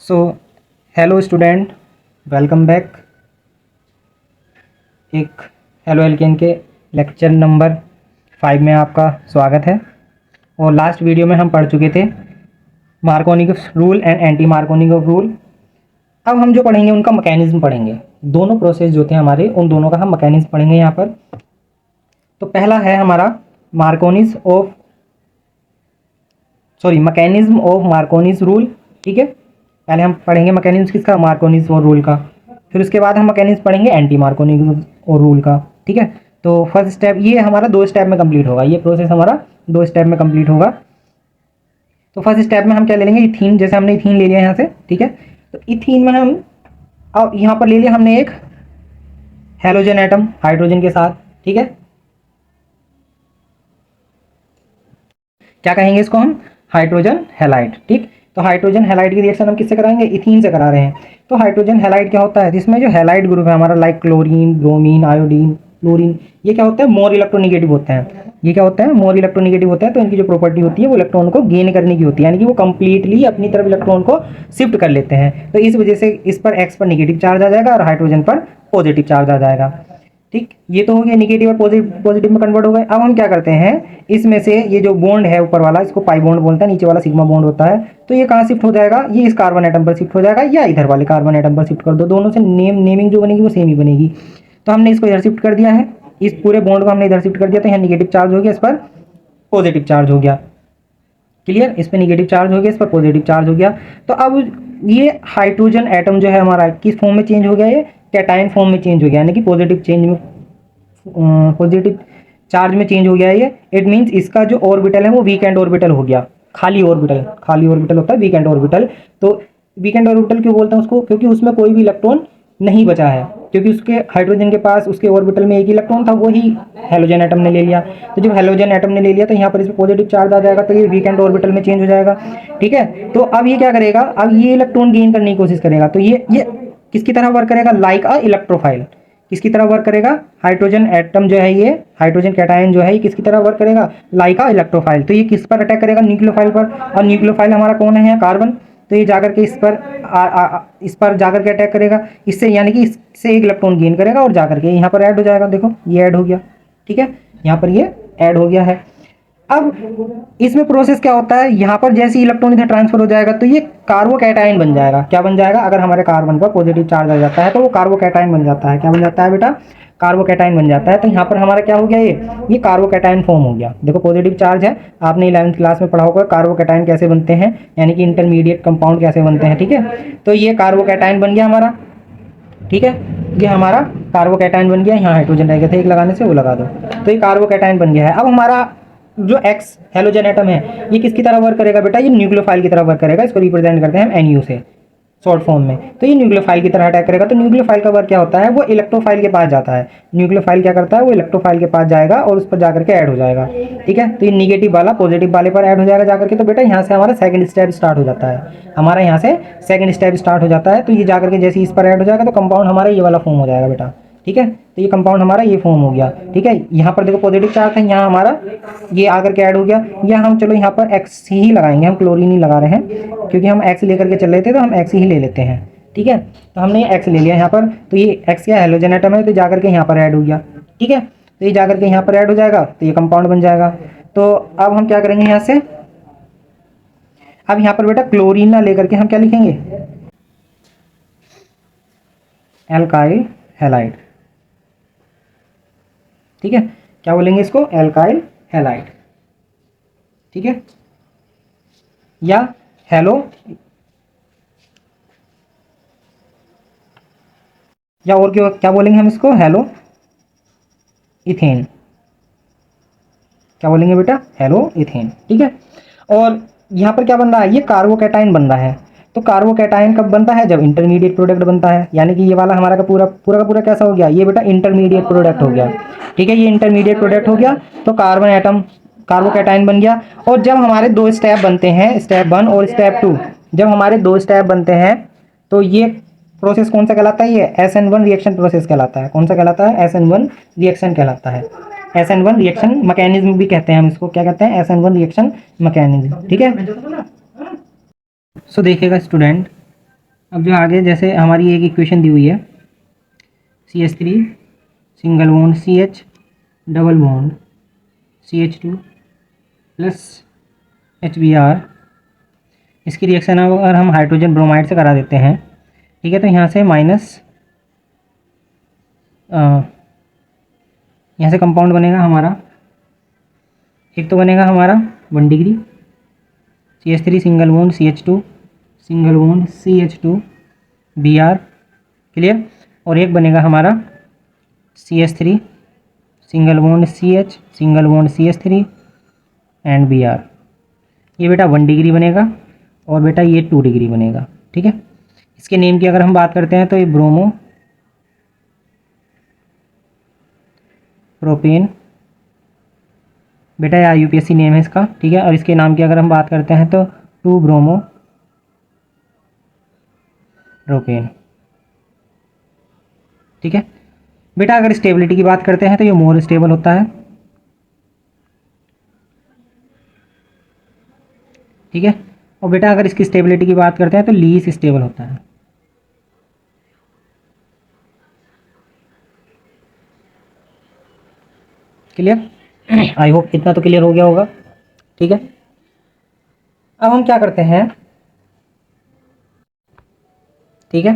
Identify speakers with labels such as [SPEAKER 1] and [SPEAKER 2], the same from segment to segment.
[SPEAKER 1] So hello student, welcome back. एक halo alkane के lecture number 5 में आपका स्वागत है। और लास्ट वीडियो में हम पढ़ चुके थे Markovnikov rule and anti Markovnikov rule. अब हम जो पढ़ेंगे उनका मैकेनिज्म पढ़ेंगे। दोनों प्रोसेस जो थे हमारे, उन दोनों का हम मैकेनिज्म पढ़ेंगे यहाँ पर। तो पहला है हमारा मैकेनिज्म ऑफ मार्कोनीज रूल। ठीक है, पहले हम पढ़ेंगे मैकेनिज्म किसका, मार्कोनीज और रूल का। फिर उसके बाद हम मैकेनिज्म पढ़ेंगे एंटी मार्कोनी और रूल का। ठीक है, तो फर्स्ट स्टेप ये हमारा 2 स्टेप में कंप्लीट होगा। ये प्रोसेस हमारा 2 स्टेप में कंप्लीट होगा। तो फर्स्ट स्टेप में हम क्या ले लेंगे, इथीन। जैसे हमने इथीन ले लिया यहाँ से, ठीक है, तो इथीन में हम अब यहाँ पर ले लिया हमने एक हेलोजन एटम हाइड्रोजन के साथ। ठीक है, क्या कहेंगे इसको हम, हाइड्रोजन हैलाइड। ठीक, तो हाइड्रोजन हैलाइड की रिएक्शन हम किससे कराएंगे, इथीन से करा रहे हैं। तो हाइड्रोजन हैलाइड क्या होता है, जिसमें जो हैलाइड ग्रुप है हमारा, like chlorine, bromine, iodine, fluorine, ये क्या होता है, मोर इलेक्ट्रोनिगेटिव होते हैं। ये क्या होता है, मोर इलेक्ट्रोनिगेटिव होता है। तो इनकी जो प्रॉपर्टी होती है वो इलेक्ट्रॉन को गेन करने की होती है, यानी कि वो कंप्लीटली अपनी तरफ इलेक्ट्रॉन को शिफ्ट कर लेते हैं। तो इस वजह से इस पर एक्स पर निगेटिव चार्ज आ जाएगा और हाइड्रोजन पर पॉजिटिव चार्ज आ जाएगा। ठीक, ये तो हो गया निगेटिव और पॉजिटिव में कन्वर्ट हो गए। अब हम क्या करते हैं, इसमें से ये जो बॉन्ड है ऊपर वाला, इसको पाई बॉन्ड बोलते हैं, नीचे वाला सिग्मा बॉन्ड होता है। तो ये कहाँ शिफ्ट हो जाएगा, ये इस कार्बन एटम पर शिफ्ट हो जाएगा, या इधर वाले कार्बन एटम पर शिफ्ट कर दो। दोनों से नेमिंग जो बनेगी वो सेम ही बनेगी। तो हमने इसको इधर शिफ्ट कर दिया है, इस पूरे बॉन्ड को हमने इधर शिफ्ट कर दिया। तो यहाँ निगेटिव चार्ज हो गया, इस पर पॉजिटिव चार्ज हो गया। क्लियर, इस पर निगेटिव चार्ज हो गया, इस पर पॉजिटिव चार्ज हो गया। तो अब ये हाइड्रोजन एटम जो है हमारा किस फॉर्म में चेंज हो गया, ये कैटायन फॉर्म में चेंज हो गया, यानी कि पॉजिटिव चार्ज में चेंज हो गया है ये। इट मीन्स इसका जो ऑर्बिटल है वो वीकेंड ऑर्बिटल हो गया, खाली ऑर्बिटल होता है वीकेंड ऑर्बिटल। तो वीकेंड ऑर्बिटल क्यों बोलते हैं उसको, क्योंकि उसमें कोई भी इलेक्ट्रॉन नहीं बचा है, क्योंकि उसके हाइड्रोजन के पास उसके ऑर्बिटल में एक ही इलेक्ट्रॉन था, वही हेलोजन एटम ने ले लिया। तो जब हेलोजन एटम ने ले लिया तो यहाँ पर इस पर पॉजिटिव चार्ज आ जाएगा, तो ये वीकेंड ऑर्बिटल में चेंज हो जाएगा। ठीक है, तो अब ये क्या करेगा, अब ये इलेक्ट्रॉन गेन करने की कोशिश करेगा। तो ये किसकी तरह वर्क करेगा, लाइक अ इलेक्ट्रोफाइल। किसकी तरह वर्क करेगा, हाइड्रोजन एटम जो है, ये हाइड्रोजन कैटायन जो है, ये किसकी तरह वर्क करेगा, लाइक अ इलेक्ट्रोफाइल। तो ये किस पर अटैक करेगा, न्यूक्लियोफाइल पर। और न्यूक्लियोफाइल हमारा कौन है, कार्बन। तो ये जाकर के इस पर जाकर के अटैक करेगा, इससे यानी कि इससे एक इलेक्ट्रॉन गेन करेगा और जाकर के यहाँ पर ऐड हो जाएगा। देखो ये ऐड हो गया। ठीक है, यहाँ पर ये ऐड हो गया है। अब इसमें प्रोसेस क्या होता है, यहाँ पर जैसे इलेक्ट्रॉन इधर ट्रांसफर हो जाएगा तो ये कार्बोकैटायन बन जाएगा। क्या बन जाएगा, अगर हमारे कार्बन पर पॉजिटिव चार्ज आ जाता है तो वो कार्बोकैटायन बन जाता है। क्या बन जाता है बेटा, कार्बोकैटायन बन जाता है। तो यहाँ पर हमारा क्या हो गया, ये कार्बोकैटायन फॉर्म हो गया। देखो पॉजिटिव चार्ज है, आपने 11th क्लास में पढ़ा होगा कार्बोकैटायन कैसे बनते हैं, यानी कि इंटरमीडिएट कंपाउंड कैसे बनते हैं। ठीक है, तो ये कार्बोकैटायन बन गया हमारा। ठीक है, ये हमारा कार्बोकैटायन बन गया। यहाँ हाइड्रोजन रह गए थे, एक लगाने से वो लगा दो, तो ये कार्बोकैटायन बन गया है। अब हमारा जो एक्स हेलोजन एटम है, ये किसकी तरह वर्क करेगा बेटा, ये न्यूक्लियोफाइल की तरह वर्क करेगा। इसको रिप्रेजेंट करते हैं हम एनयू से, शॉर्ट फॉर्म में। तो ये न्यूक्लियोफाइल की तरह अटैक करेगा। तो न्यूक्लियोफाइल का वर्क क्या होता है, वो इलेक्ट्रोफाइल के पास जाता है। न्यूक्लियोफाइल क्या करता है, वो इलेक्ट्रोफाइल के पास जाएगा और उस पर जाकर के ऐड हो जाएगा। ठीक है, तो ये निगेटिव वाला पॉजिटिव वाले पर ऐड हो जाएगा जाकर के। तो बेटा यहाँ से हमारा सेकंड स्टेप स्टार्ट हो जाता है, हमारा यहाँ से सेकंड स्टेप स्टार्ट हो जाता है। तो ये जाकर के जैसे इस पर ऐड हो जाएगा तो कंपाउंड हमारा ये वाला फॉर्म हो जाएगा बेटा। ठीक है, तो ये कंपाउंड हमारा ये फॉर्म हो गया। ठीक है, यहाँ पर देखो पॉजिटिव चार्ज है, यहाँ हमारा ये आकर के ऐड हो गया। या हम चलो यहाँ पर एक्स ही लगाएंगे, हम क्लोरीन ही लगा रहे हैं, क्योंकि हम एक्स लेकर के चल रहे थे तो हम एक्स ही ले लेते हैं। ठीक है, तो हमने एक्स ले लिया यहाँ पर। तो ये एक्स क्या हेलोजन एटम है, तो जाकर के यहाँ पर ऐड हो गया। ठीक है, तो ये जाकर के यहाँ पर ऐड हो जाएगा, तो ये कंपाउंड बन जाएगा। तो अब हम क्या करेंगे यहाँ से, अब यहाँ पर बेटा क्लोरीन ना लेकर के हम क्या लिखेंगे, एल्काइल हैलाइड। ठीक है, क्या बोलेंगे इसको, एल्काइल हैलाइड। ठीक है, या हेलो, या और क्या बोलेंगे हम इसको, हेलो इथेन। क्या बोलेंगे बेटा, हेलो इथेन। ठीक है, और यहाँ पर क्या बन रहा है, ये कार्बोकैटायन बन रहा है। तो कार्बोकैटायन कब बनता है, जब इंटरमीडिएट प्रोडक्ट बनता है, यानी कि ये वाला हमारा का पूरा कैसा हो गया, ये बेटा इंटरमीडिएट प्रोडक्ट हो गया। ठीक है, ये इंटरमीडिएट प्रोडक्ट हो गया। तो कार्बन एटम कार्बोकैटायन बन गया। और जब हमारे 2 स्टेप बनते हैं, स्टेप 1 और स्टेप 2, जब हमारे 2 स्टेप बनते हैं तो ये प्रोसेस कौन सा कहलाता है, ये SN1 रिएक्शन प्रोसेस कहलाता है। कौन सा कहलाता है, SN1 रिएक्शन कहलाता है। SN1 रिएक्शन मैकेनिज्म भी कहते हैं हम इसको, क्या कहते हैं, SN1 रिएक्शन मैकेनिज्म। ठीक है, सो देखिएगा स्टूडेंट, अब जो आगे जैसे हमारी एक इक्वेशन दी हुई है CH3 single bond CH double bond CH2 plus HBr, इसकी रिएक्शन अगर हम हाइड्रोजन ब्रोमाइड से करा देते हैं, ठीक है, तो यहाँ से माइनस यहाँ से कंपाउंड बनेगा हमारा, एक तो बनेगा हमारा 1 degree CH3 single bond CH2 single bond CH2 Br, clear, और एक बनेगा हमारा CH3 single bond CH single bond CH3 and Br। ये बेटा 1 डिग्री बनेगा और बेटा ये 2 डिग्री बनेगा, ठीक है। इसके नेम की अगर हम बात करते हैं तो ये ब्रोमो प्रोपेन बेटा, या UPSC नेम है इसका, ठीक है। और इसके नाम की अगर हम बात करते हैं तो 2 ब्रोमो प्रोपेन, ठीक है बेटा। अगर स्टेबिलिटी की बात करते हैं तो ये मोर स्टेबल होता है, ठीक है। और बेटा अगर इसकी स्टेबिलिटी की बात करते हैं तो लीस्ट स्टेबल होता है, क्लियर। आई होप इतना तो क्लियर हो गया होगा, ठीक है। अब हम क्या करते हैं, ठीक है,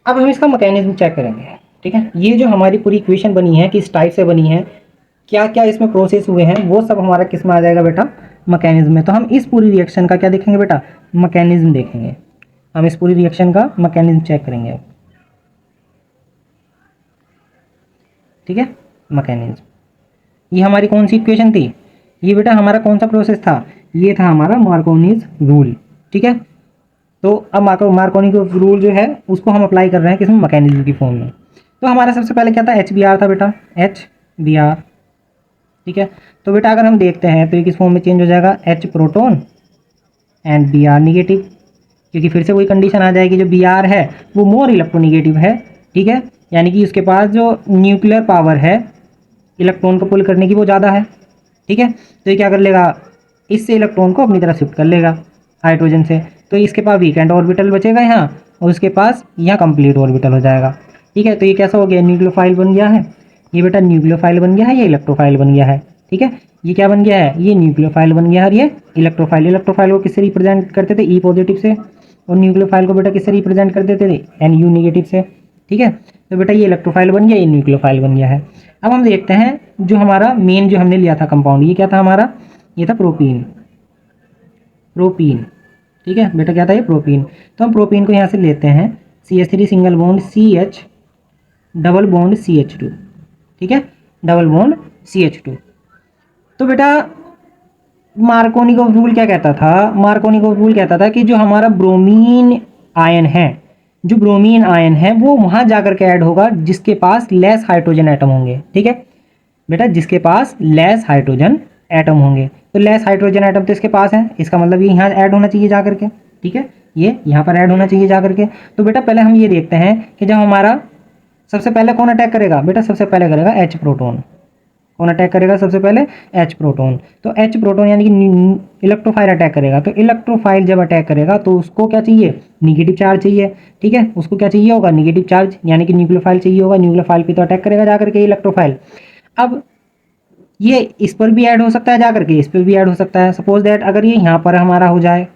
[SPEAKER 1] अब हम इसका मैकेनिज्म चेक करेंगे, ठीक है। ये जो हमारी पूरी इक्वेशन बनी है किस टाइप से बनी है, क्या क्या इसमें प्रोसेस हुए हैं, वो सब हमारा किस में आ जाएगा बेटा, मैकेनिज्म में। तो हम इस पूरी रिएक्शन का क्या देखेंगे बेटा, मैकेनिज्म देखेंगे। हम इस पूरी रिएक्शन का मैकेनिज्म चेक करेंगे, ठीक है। मैकेनिज्म, ये हमारी कौन सी इक्वेशन थी, ये बेटा हमारा कौन सा प्रोसेस था, ये था हमारा मार्कोनीज रूल, ठीक है। तो अब मार्कोनी का रूल जो है उसको हम अप्लाई कर रहे हैं किसमें, मैकेनिज्म की फॉर्म में। तो हमारा सबसे पहले क्या था, HBr था बेटा, HBr, ठीक है। तो बेटा अगर हम देखते हैं तो ये किस फॉर्म में चेंज हो जाएगा, H proton and Br negative, क्योंकि फिर से वही कंडीशन आ जाएगी, जो Br है वो मोर इलेक्ट्रोनिगेटिव है, ठीक है। यानी कि उसके पास जो न्यूक्लियर पावर है इलेक्ट्रॉन को पुल करने की वो ज़्यादा है, ठीक है। तो ये क्या कर लेगा, इससे इलेक्ट्रॉन को अपनी तरफ शिफ्ट कर लेगा हाइड्रोजन से, तो इसके पास वीकेंड ऑर्बिटल बचेगा यहाँ, और उसके पास यहाँ कंप्लीट ऑर्बिटल हो जाएगा, ठीक है। तो ये कैसा हो गया, न्यूक्लियोफाइल बन गया है, ये बेटा न्यूक्लियोफाइल बन गया है, ये इलेक्ट्रोफाइल बन गया है, ठीक है। ये क्या बन गया है, ये न्यूक्लियोफाइल बन गया है, और ये इलेक्ट्रोफाइल। इलेक्ट्रोफाइल को किससे रिप्रेजेंट करते थे, E पॉजिटिव से, और न्यूक्लियोफाइल को बेटा किससे रिप्रेजेंट कर देते थे, Nu निगेटिव से, ठीक है। तो बेटा ये इलेक्ट्रोफाइल बन गया, ये न्यूक्लियोफाइल बन गया है। अब हम देखते हैं जो हमारा मेन जो हमने लिया था कंपाउंड, ये क्या था हमारा, ये था प्रोपीन, ठीक है बेटा, क्या था ये, प्रोपीन। तो हम प्रोपीन को यहाँ से लेते हैं, CH3 single bond CH double bond CH2, ठीक है, डबल बॉन्ड CH2। तो बेटा मार्कोनिकोव रूल क्या कहता था, मार्कोनिकोव रूल कहता था कि जो हमारा ब्रोमीन आयन है, जो ब्रोमीन आयन है वो वहाँ जाकर के ऐड होगा जिसके पास लेस हाइड्रोजन एटम होंगे, ठीक है बेटा, जिसके पास लेस हाइड्रोजन एटम होंगे। तो लेस हाइड्रोजन एटम तो इसके पास है, इसका मतलब ये यहाँ ऐड होना चाहिए जा करके, ठीक है, ये यहाँ पर ऐड होना चाहिए जा करके। तो बेटा पहले हम ये देखते हैं कि जब हमारा सबसे पहले कौन अटैक करेगा, बेटा सबसे पहले करेगा H प्रोटोन। कौन अटैक करेगा सबसे पहले, H प्रोटोन। तो H प्रोटोन यानी कि इलेक्ट्रोफाइल अटैक करेगा। तो इलेक्ट्रोफाइल जब अटैक करेगा तो उसको क्या चाहिए, निगेटिव चार्ज चाहिए, ठीक है, उसको क्या चाहिए होगा, निगेटिव चार्ज, यानी कि न्यूक्लियोफाइल चाहिए होगा। न्यूक्लियोफाइल पे तो अटैक करेगा जा करके इलेक्ट्रोफाइल। अब ये इस पर भी ऐड हो सकता है जा करके, इस पर भी ऐड हो सकता है। सपोज दैट अगर ये यहाँ पर हमारा हो जाए,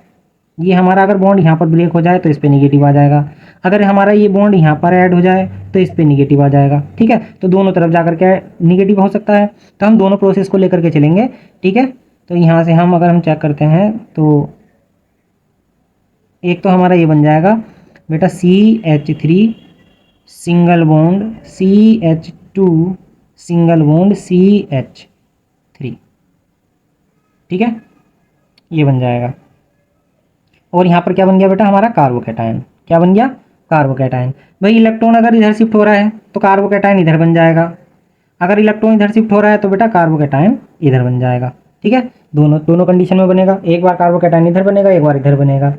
[SPEAKER 1] ये हमारा अगर बॉन्ड यहाँ पर ब्रेक हो जाए तो इस पर निगेटिव आ जाएगा। अगर हमारा ये बॉन्ड यहाँ पर ऐड हो जाए तो इस पर निगेटिव आ जाएगा, ठीक है। तो दोनों तरफ जाकर के निगेटिव हो सकता है। तो हम दोनों प्रोसेस को लेकर के चलेंगे, ठीक है। तो यहाँ से हम अगर हम चेक करते हैं तो एक तो हमारा ये बन जाएगा बेटा CH3 single bond CH2 single bond CH3, ठीक है, ये बन जाएगा। और यहाँ पर क्या बन गया बेटा हमारा, कार्बोकैटायन। क्या बन गया, कार्बोकैटायन। भाई इलेक्ट्रॉन अगर इधर शिफ्ट हो रहा है तो कार्बोकैटायन इधर बन जाएगा, अगर इलेक्ट्रॉन इधर शिफ्ट हो रहा है तो बेटा कार्बोकैटायन इधर बन जाएगा, ठीक है। दोनों कंडीशन में बनेगा, एक बार कार्बोकैटायन इधर बनेगा, एक बार इधर बनेगा।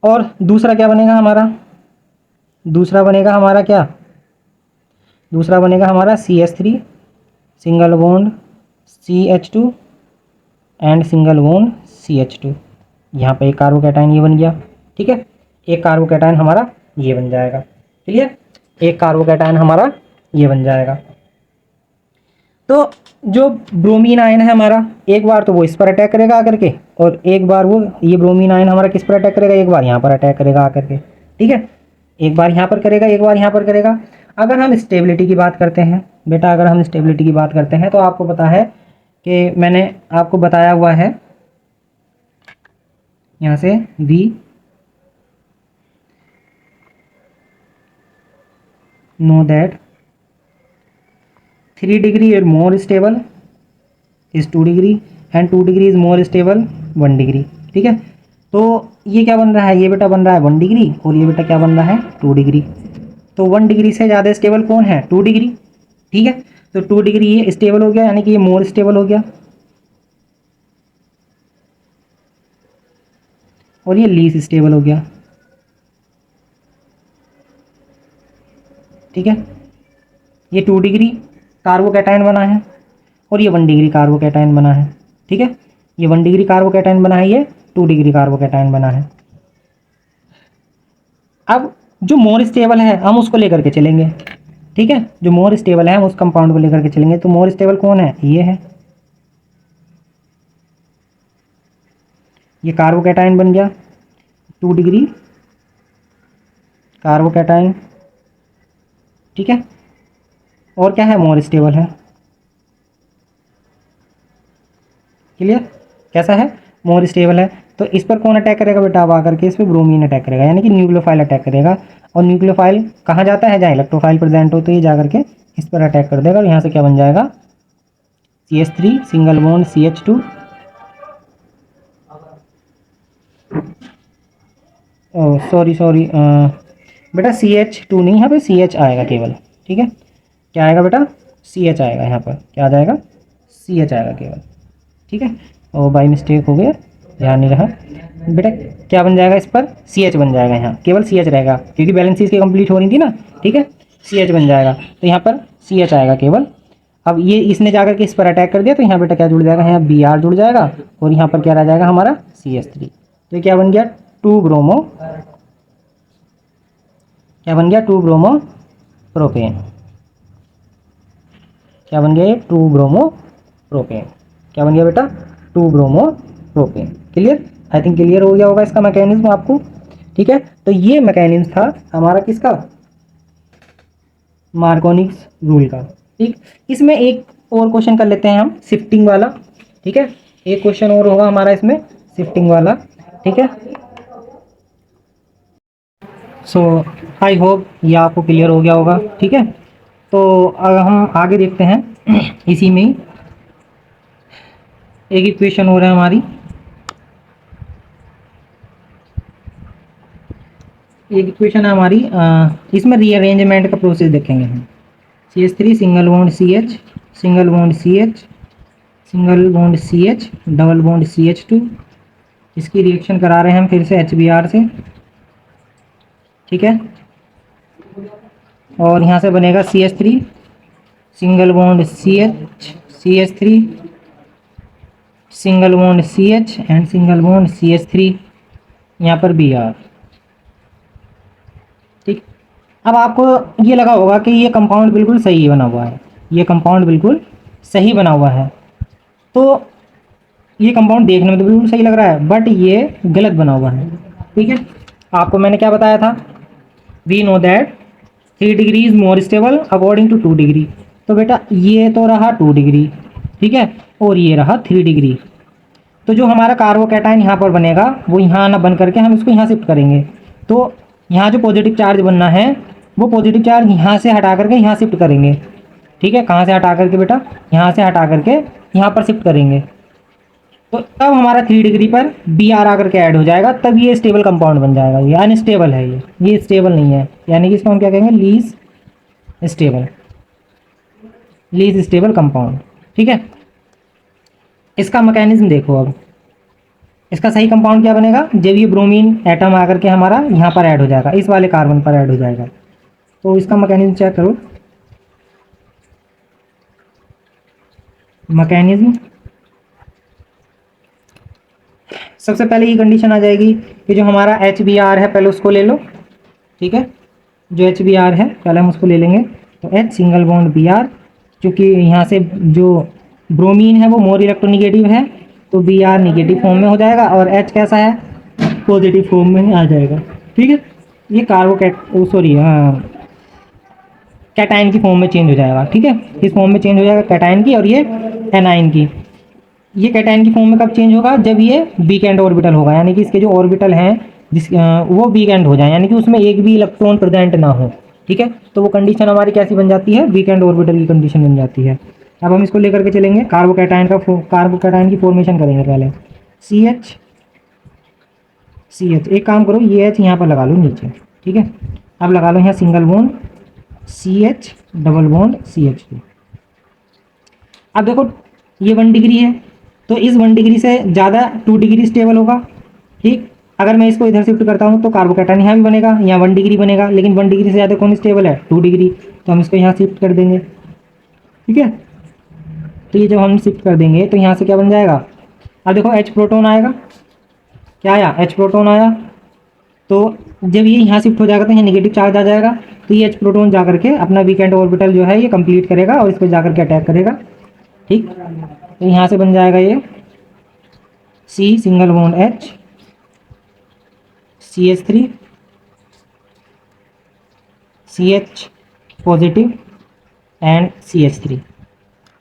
[SPEAKER 1] और दूसरा क्या बनेगा हमारा, दूसरा बनेगा हमारा क्या, दूसरा बनेगा हमारा CH3 single bond CH2 and single bond CH2, यहाँ पे एक कार्बोकैटायन ये बन गया, ठीक है। एक कार्बोकैटायन हमारा ये बन जाएगा, क्लियर। एक कार्बोकैटायन हमारा ये बन जाएगा। तो जो ब्रोमीन आयन है हमारा, एक बार तो वो इस पर अटैक करेगा आकर के, और एक बार वो ये ब्रोमीन आयन हमारा किस पर अटैक करेगा, एक बार यहाँ पर अटैक करेगा आकर के, ठीक है। एक बार यहाँ पर करेगा, एक बार यहाँ पर करेगा। अगर हम स्टेबिलिटी की बात करते हैं बेटा, अगर हम स्टेबिलिटी की बात करते हैं तो आपको पता है कि मैंने आपको बताया हुआ है यहाँ से V know that 3 degree or more stable is 2 degree and 2 degree is more stable 1 degree, ठीक है। तो ये क्या बन रहा है, ये बेटा बन रहा है 1 डिग्री, और ये बेटा क्या बन रहा है 2 डिग्री। तो 1 डिग्री से ज़्यादा स्टेबल कौन है, 2 डिग्री, ठीक है। तो 2 डिग्री ये स्टेबल हो गया, यानी कि ये मोर स्टेबल हो गया, और ये लीस स्टेबल हो गया, ठीक है। ये 2 डिग्री कार्बोकैटायन बना है, और ये 1 डिग्री कार्बोकैटायन बना है, ठीक है। ये 1 डिग्री कार्बोकैटायन बना है, ये 2 डिग्री कार्बोकैटायन बना है। अब जो मोर स्टेबल है हम उसको लेकर के चलेंगे, ठीक है। जो मोर स्टेबल है हम उस कंपाउंड को लेकर के चलेंगे। तो मोर स्टेबल कौन है, ये है, ये कार्बोकैटायन बन गया 2 डिग्री कार्बोकैटायन, ठीक है। और क्या है, मोर स्टेबल है, क्लियर। कैसा है, मोर स्टेबल है। तो इस पर कौन अटैक करेगा बेटा, अब आकर के इस पर ब्रोमीन अटैक करेगा, यानी कि न्यूक्लियोफाइल अटैक करेगा। और न्यूक्लियोफाइल कहाँ जाता है, जहाँ इलेक्ट्रोफाइल प्रेजेंट हो, तो ये जाकर के इस पर अटैक कर देगा, और यहाँ से क्या बन जाएगा, CH3 single bond CH2, sorry sorry बेटा CH2 नहीं, यहाँ पे CH आएगा केवल, ठीक है। क्या आएगा बेटा, CH आएगा, यहाँ पर क्या आ जाएगा, CH आएगा केवल, ठीक है। और बाई मिस्टेक हो गया, ध्यान नहीं रहा बेटा। क्या बन जाएगा, इस पर CH बन जाएगा, यहाँ केवल CH रहेगा, क्योंकि बैलेंस इसकी कंप्लीट हो रही थी ना, ठीक है। CH बन जाएगा, तो यहाँ पर CH आएगा केवल। अब ये इसने जाकर के इस पर अटैक कर दिया, तो यहाँ बेटा क्या जुड़ जाएगा, यहाँ Br जुड़ जाएगा, और यहाँ पर क्या रह जाएगा हमारा CH3। तो ये क्या बन गया, 2 ब्रोमो, क्या बन गया, 2 ब्रोमो प्रोपेन। क्या बन गया, ये 2 ब्रोमो प्रोपेन। क्या बन गया बेटा, 2 bromo propane. Clear, I think clear हो गया होगा इसका मैकेनिज्म आपको, ठीक है। तो ये मैकेनिज्म था हमारा किसका, मार्कोनिक्स रूल का, ठीक। इसमें एक और क्वेश्चन कर लेते हैं हम, शिफ्टिंग वाला, ठीक है। एक क्वेश्चन और होगा हमारा इसमें शिफ्टिंग वाला, ठीक है। सो आई होप ये आपको क्लियर हो गया होगा, ठीक है। तो हम आगे देखते हैं इसी में ही एक इक्वेशन हो रहा है हमारी, एक इक्वेशन है हमारी, इसमें रीअरेंजमेंट का प्रोसेस देखेंगे हम। CH3 single bond CH, single bond CH, single bond CH, double bond CH2, इसकी रिएक्शन करा रहे हैं हम फिर से HBr से, ठीक है। और यहाँ से बनेगा CH3 single bond CH, CH3 single bond CH and single bond CH3, यहाँ पर Br, ठीक। अब आपको ये लगा होगा कि ये कंपाउंड बिल्कुल सही बना हुआ है, ये कंपाउंड बिल्कुल सही बना हुआ है। तो ये कंपाउंड देखने में तो बिल्कुल सही लग रहा है, बट ये गलत बना हुआ है, ठीक है। आपको मैंने क्या बताया था, we know that 3 degree is more stable according to 2 degree. तो बेटा ये तो रहा 2 डिग्री, ठीक है, और ये रहा 3 डिग्री। तो जो हमारा कार्बोकैटायन यहाँ पर बनेगा वो यहाँ ना बन करके हम इसको यहाँ शिफ्ट करेंगे। तो यहाँ जो पॉजिटिव चार्ज बनना है वो पॉजिटिव चार्ज यहाँ से हटा करके यहाँ शिफ्ट करेंगे, ठीक है। कहाँ से हटा करके बेटा, यहाँ से हटा करके यहाँ पर शिफ्ट करेंगे। तो तब हमारा 3 डिग्री पर Br आकर के ऐड हो जाएगा, तब ये स्टेबल कंपाउंड बन जाएगा। ये अनस्टेबल है, ये स्टेबल नहीं है, यानी कि इसको हम क्या कहेंगे, lease stable, lease stable compound, ठीक है। इसका मैकेनिज्म देखो, अब इसका सही कंपाउंड क्या बनेगा, जब ये ब्रोमीन एटम आकर के हमारा यहाँ पर ऐड हो जाएगा, इस वाले कार्बन पर ऐड हो जाएगा। तो इसका मैकेनिज्म चेक करो, मैकेनिज्म सबसे पहले ये कंडीशन आ जाएगी कि जो हमारा एच बी आर है पहले उसको ले लो, ठीक है। जो एच बी आर है पहले हम उसको ले लेंगे। तो H single bond B R, क्योंकि यहाँ से जो ब्रोमीन है वो मोर इलेक्ट्रोनिगेटिव है, तो बी आर निगेटिव फॉर्म में हो जाएगा और एच कैसा है, पॉजिटिव फॉर्म में आ जाएगा, ठीक है। ये कार्बोकैट सॉरी कैटाइन की फॉर्म में चेंज हो जाएगा, ठीक है। इस फॉर्म में चेंज हो जाएगा कैटाइन की, और ये एनाइन की। ये कैटाइन की फॉर्म में कब चेंज होगा, जब ये वीकेंड ऑर्बिटल होगा, यानी कि इसके जो ऑर्बिटल हैं वो वीकेंड हो जाए, यानी कि उसमें एक भी इलेक्ट्रॉन प्रेजेंट ना हो, ठीक है। तो वो कंडीशन हमारी कैसी बन जाती है, वीकेंड ऑर्बिटल की कंडीशन बन जाती है। अब हम इसको लेकर के चलेंगे, कार्बोकैटाइन की फॉर्मेशन करेंगे पहले। सी एच एक काम करो, ये एच यहाँ पर लगा लो नीचे, ठीक है। अब लगा लो यहाँ single bond C H double bond C H two. अब देखो ये 1 डिग्री है, तो इस 1 डिग्री से ज़्यादा 2 डिग्री स्टेबल होगा, ठीक। अगर मैं इसको इधर शिफ्ट करता हूँ तो कार्बोकैटाइन यहाँ भी बनेगा, यहाँ 1 डिग्री बनेगा, लेकिन 1 डिग्री से ज़्यादा कौन स्टेबल है, 2 डिग्री। तो हम इसको यहाँ शिफ्ट कर देंगे, ठीक है। तो ये जब हम शिफ्ट कर देंगे तो यहाँ से क्या बन जाएगा, अब देखो एच प्रोटोन आएगा, क्या आया, एच प्रोटोन आया। तो जब ये यहाँ शिफ्ट हो जाएगा तो यहाँ नेगेटिव चार्ज आ जाएगा, तो ये एच प्रोटोन जा करके अपना वीकेंड ऑर्बिटल जो है ये कंप्लीट करेगा और इस पर जा करके अटैक करेगा, ठीक। तो यहाँ से बन जाएगा ये C single bond H C H three C H positive and C H three,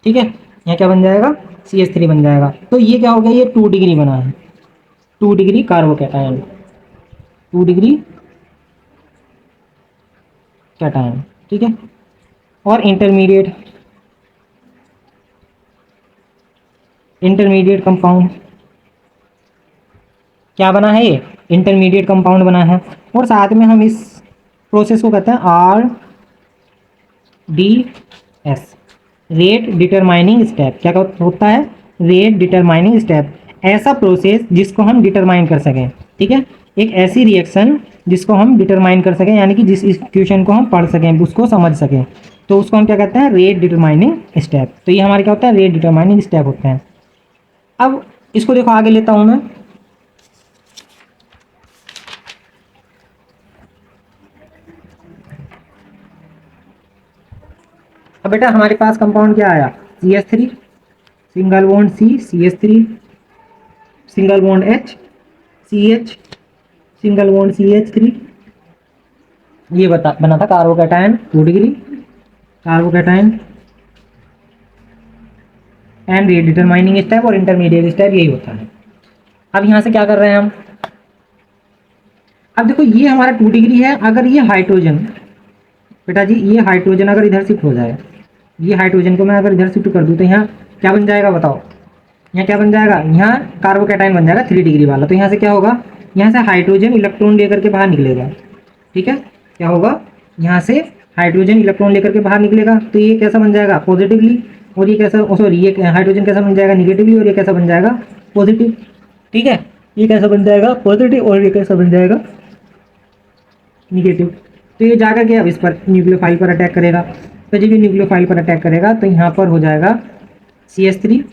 [SPEAKER 1] ठीक है। यहाँ क्या बन जाएगा, सी एच थ्री बन जाएगा। तो ये क्या हो गया, ये 2 डिग्री बना है, 2 डिग्री कार्बोकैटायन, 2 डिग्री कैटायन, ठीक है। और इंटरमीडिएट कंपाउंड क्या बना है, ये इंटरमीडिएट कंपाउंड बना है। और साथ में हम इस प्रोसेस को कहते हैं R D S, rate determining step. क्या होता है, रेट डिटरमाइनिंग स्टेप, ऐसा प्रोसेस जिसको हम डिटरमाइन कर सकें, ठीक है। एक ऐसी रिएक्शन जिसको हम डिटरमाइन कर सकें, यानी कि जिस इक्वेशन को हम पढ़ सकें, उसको समझ सकें, तो उसको हम क्या कहते हैं, रेट डिटरमाइनिंग स्टेप। तो ये हमारे क्या होता है, रेट डिटरमाइनिंग स्टेप होते हैं। अब इसको देखो आगे लेता हूं मैं, अब बेटा हमारे पास कंपाउंड क्या आया, C H three single bond C H three single bond H C H single bond C H three. ये बना था carbocation 2 degree carbocation and rate determining step और इंटरमीडिएट स्टेप यही होता है। अब यहाँ से क्या कर रहे हैं हम, अब देखो ये हमारा 2 डिग्री है, अगर ये हाइड्रोजन, बेटा जी ये हाइड्रोजन अगर इधर शिफ्ट हो जाए, ये हाइड्रोजन को मैं अगर इधर शिफ्ट कर दूँ तो यहाँ क्या बन जाएगा बताओ, यहाँ क्या बन जाएगा, यहाँ कार्बोकैटायन बन जाएगा 3 डिग्री वाला। तो यहाँ से क्या होगा, यहाँ से हाइड्रोजन इलेक्ट्रॉन लेकर के बाहर निकलेगा, ठीक है। क्या होगा, यहाँ से हाइड्रोजन इलेक्ट्रॉन लेकर के बाहर निकलेगा, तो ये कैसा बन जाएगा, पॉजिटिवली, और ये कैसा, सॉरी ये हाइड्रोजन कैसा बन जाएगा, निगेटिवली, और ये कैसा बन जाएगा, पॉजिटिव, ठीक है। ये कैसा बन जाएगा, पॉजिटिव, और ये कैसा बन जाएगा, निगेटिव। तो ये जाकर के अब इस पर न्यूक्लियोफाइल पर अटैक करेगा। तो जब ये न्यूक्लियोफाइल पर अटैक करेगा तो यहाँ पर हो जाएगा C H three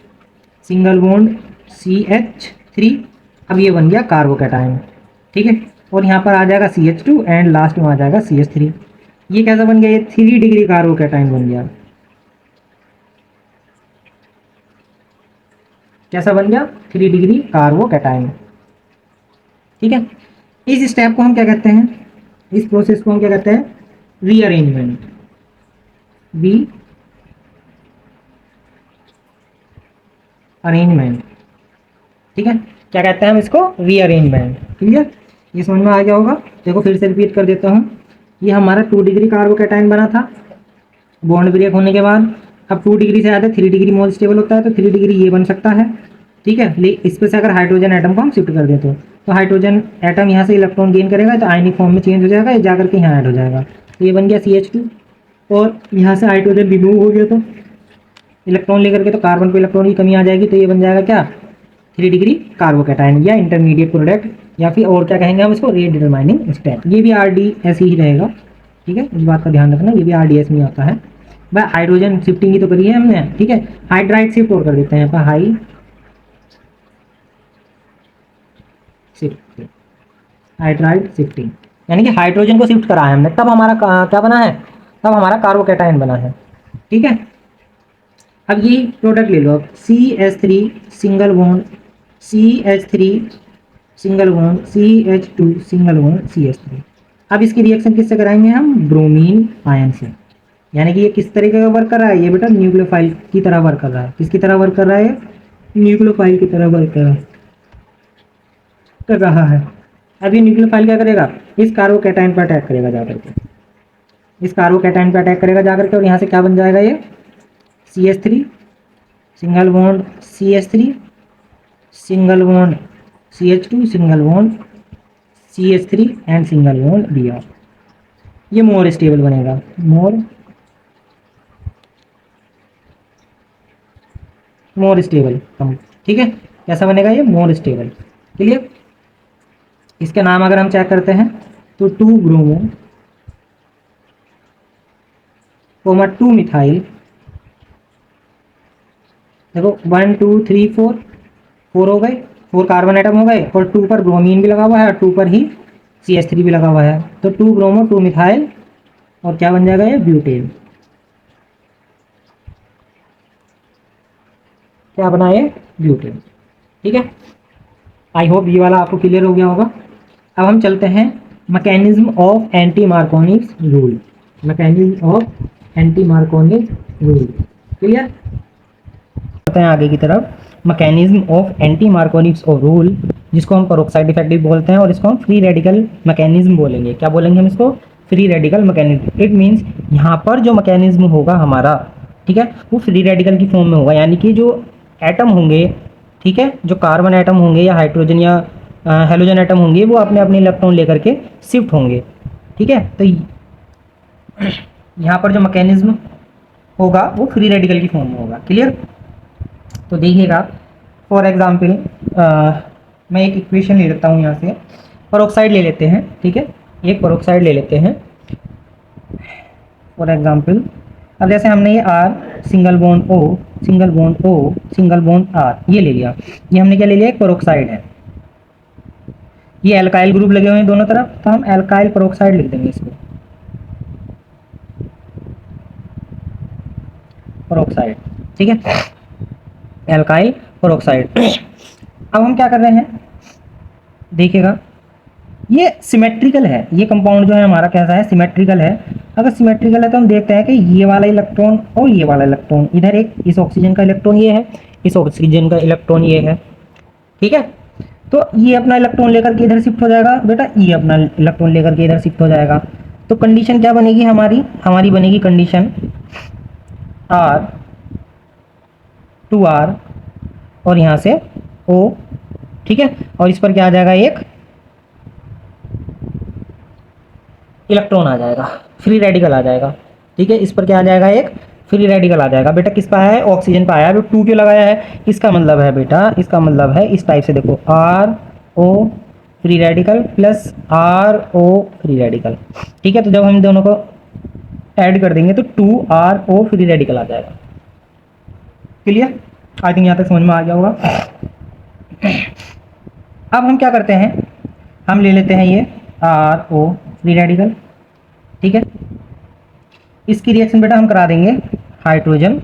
[SPEAKER 1] single bond C H three. अब ये बन गया कार्बोकैटायन, ठीक है। और यहाँ पर आ जाएगा C H two and last में आ जाएगा सी एच थ्री। ये कैसा बन गया, ये 3 डिग्री कार्बोकैटायन बन गया। कैसा बन गया, 3 डिग्री कार्बोकैटायन, ठीक है। इस स्टेप को हम क्या कहते हैं, इस प्रोसेस को हम क्या कहते हैं, रीअरेंजमेंट, री अरेंजमेंट, ठीक है। क्या कहते हैं हम इसको, रीअरेंजमेंट, क्लियर। ये समझ में आ गया होगा। देखो फिर से रिपीट कर देता हूँ, ये हमारा 2 डिग्री कार्बोकैटायन बना था बॉन्ड ब्रेक होने के बाद। अब 2 डिग्री से ज़्यादा 3 डिग्री मोल स्टेबल होता है, तो 3 डिग्री ये बन सकता है, ठीक है। लेकिन इस पर से अगर हाइड्रोजन एटम को हम शिफ्ट कर देते हो तो हाइड्रोजन एटम यहाँ से इलेक्ट्रॉन गेन करेगा, तो आयनिक फॉर्म में चेंज हो जाएगा, ये जाकर के यहाँ ऐड हो जाएगा। तो ये बन गया CH2, और यहाँ से हाइड्रोजन रिमूव हो गया, तो इलेक्ट्रॉन लेकर के तो कार्बन पे इलेक्ट्रॉन की कमी आ जाएगी, तो ये बन जाएगा क्या, 3 डिग्री कार्बोकैटायन या इंटरमीडिएट प्रोडक्ट, या फिर और क्या कहेंगे हम इसको, रेट डिटरमाइनिंग स्टेप। ये भी RDS ही रहेगा, ठीक है। इस बात का ध्यान रखना, ये भी RDS में आता है। भाई हाइड्रोजन शिफ्टिंग ही तो करी है हमने, ठीक है। हाइड्राइड शिफ्ट और कर देते हैं यहाँ पर, शिफ्टिंग, हाइड्राइड शिफ्टिंग, यानी कि हाइड्रोजन को शिफ्ट करा है हमने, तब हमारा क्या बना है, तब हमारा कार्बोकैटायन बना है। ठीक है, अब ये प्रोडक्ट ले लो आप, CH3 single bond CH3 single bond CH2 single bond CH3। अब इसकी रिएक्शन किससे कराएंगे हम, ब्रोमीन आयन से। यानी कि ये किस तरीके का वर्क कर रहा है, ये बेटा न्यूक्लियोफाइल की तरह वर्क कर रहा है। किसकी तरह वर्क कर रहा है, न्यूक्लियोफाइल की तरह वर्क कर रहा है। अब ये न्यूक्लियोफाइल क्या करेगा, इस कार्बोकैटायन पर अटैक करेगा जाकर के, इस कार्बोकैटायन पर अटैक करेगा जाकर के, और यहाँ से क्या बन जाएगा, ये CH3 single bond CH3 single bond CH2 single bond CH3 and single bond Br। ये मोर स्टेबल बनेगा, मोर स्टेबल। ठीक है, कैसा बनेगा ये, मोर स्टेबल। क्लियर। इसके नाम अगर हम चेक करते हैं तो 2 ब्रोमो कोमा 2 मिथाइल, देखो 1 2 3 4 4 हो गए, 4 कार्बन एटम हो गए, और 2 पर ब्रोमीन भी लगा हुआ है और 2 पर ही CH3 भी लगा हुआ है, तो 2 ब्रोमो 2 मिथाइल, और क्या बन जाएगा ये, ब्यूटेन। क्या बना ये, ब्यूटेन। ठीक है, आई होप ये वाला आपको क्लियर हो गया होगा। अब हम चलते हैं mechanism of anti Markovnikov's rule, mechanism of anti Markovnikov's rule. Clear, करते हैं आगे की तरफ। मैकेनिज्म ऑफ एंटी मार्कोनिक्स और रूल, जिसको हम पेरोक्साइड इफेक्ट भी बोलते हैं, और इसको हम फ्री रेडिकल मैकेनिज्म बोलेंगे। क्या बोलेंगे हम इसको, free radical mechanism. It means यहाँ पर जो मैकेनिज्म होगा हमारा, ठीक है, वो फ्री रेडिकल की फॉर्म में होगा, यानी कि जो एटम होंगे, ठीक है, जो कार्बन एटम होंगे या हाइड्रोजन या हेलोजन एटम होंगे, वो अपने अपने इलेक्ट्रॉन लेकर के शिफ्ट होंगे। ठीक है, तो यहाँ पर जो मैकेनिज्म होगा वो फ्री रेडिकल की फॉर्म में होगा। क्लियर। तो देखिएगा, फॉर एग्जाम्पल मैं एक इक्वेशन ले लेता हूँ यहाँ से, पेरोक्साइड ले लेते हैं। ठीक है, एक पेरोक्साइड ले लेते हैं फॉर एग्जाम्पल। अब जैसे हमने ये R single bond O single bond O single bond R ये ले लिया, ये हमने क्या ले लिया, एक पेरोक्साइड है। ये एल्काइल ग्रुप लगे हुए हैं दोनों तरफ, तो हम एल्काइल पेरोक्साइड लिख देंगे इसको, पेरोक्साइड। ठीक है, एल्काइल पेरोक्साइड। अब हम क्या कर रहे हैं, देखिएगा, ये सिमेट्रिकल है, ये कंपाउंड जो है हमारा कैसा है, सिमेट्रिकल है। अगर सिमेट्रिकल है तो हम देखते हैं कि ये वाला इलेक्ट्रॉन और ये वाला इलेक्ट्रॉन, इधर एक इस ऑक्सीजन का इलेक्ट्रॉन ये है, इस ऑक्सीजन का इलेक्ट्रॉन ये है। ठीक है, तो ये अपना इलेक्ट्रॉन लेकर के इधर शिफ्ट हो जाएगा बेटा, ये अपना इलेक्ट्रॉन लेकर के इधर शिफ्ट हो जाएगा। तो कंडीशन क्या बनेगी हमारी बनेगी कंडीशन R टू R और यहाँ से O। ठीक है, और इस पर क्या आ जाएगा, एक इलेक्ट्रॉन आ जाएगा, फ्री रेडिकल आ जाएगा। ठीक है, इस पर क्या आ जाएगा, एक फ्री रेडिकल आ जाएगा। बेटा किस पर आया है, ऑक्सीजन पर आया है, 2 क्यों लगाया है, इसका मतलब है बेटा, इसका मतलब है इस टाइप से देखो, RO free radical plus RO free radical. ठीक है, तो जब हम दोनों को ऐड कर देंगे तो 2RO फ्री रेडिकल आ जाएगा। क्लियर, आई थिंक यहाँ तक समझ में आ गया होगा। अब हम क्या करते हैं, हम ले लेते हैं ये RO फ्री रेडिकल। ठीक है, इसकी रिएक्शन बेटा हम करा देंगे हाइड्रोजन,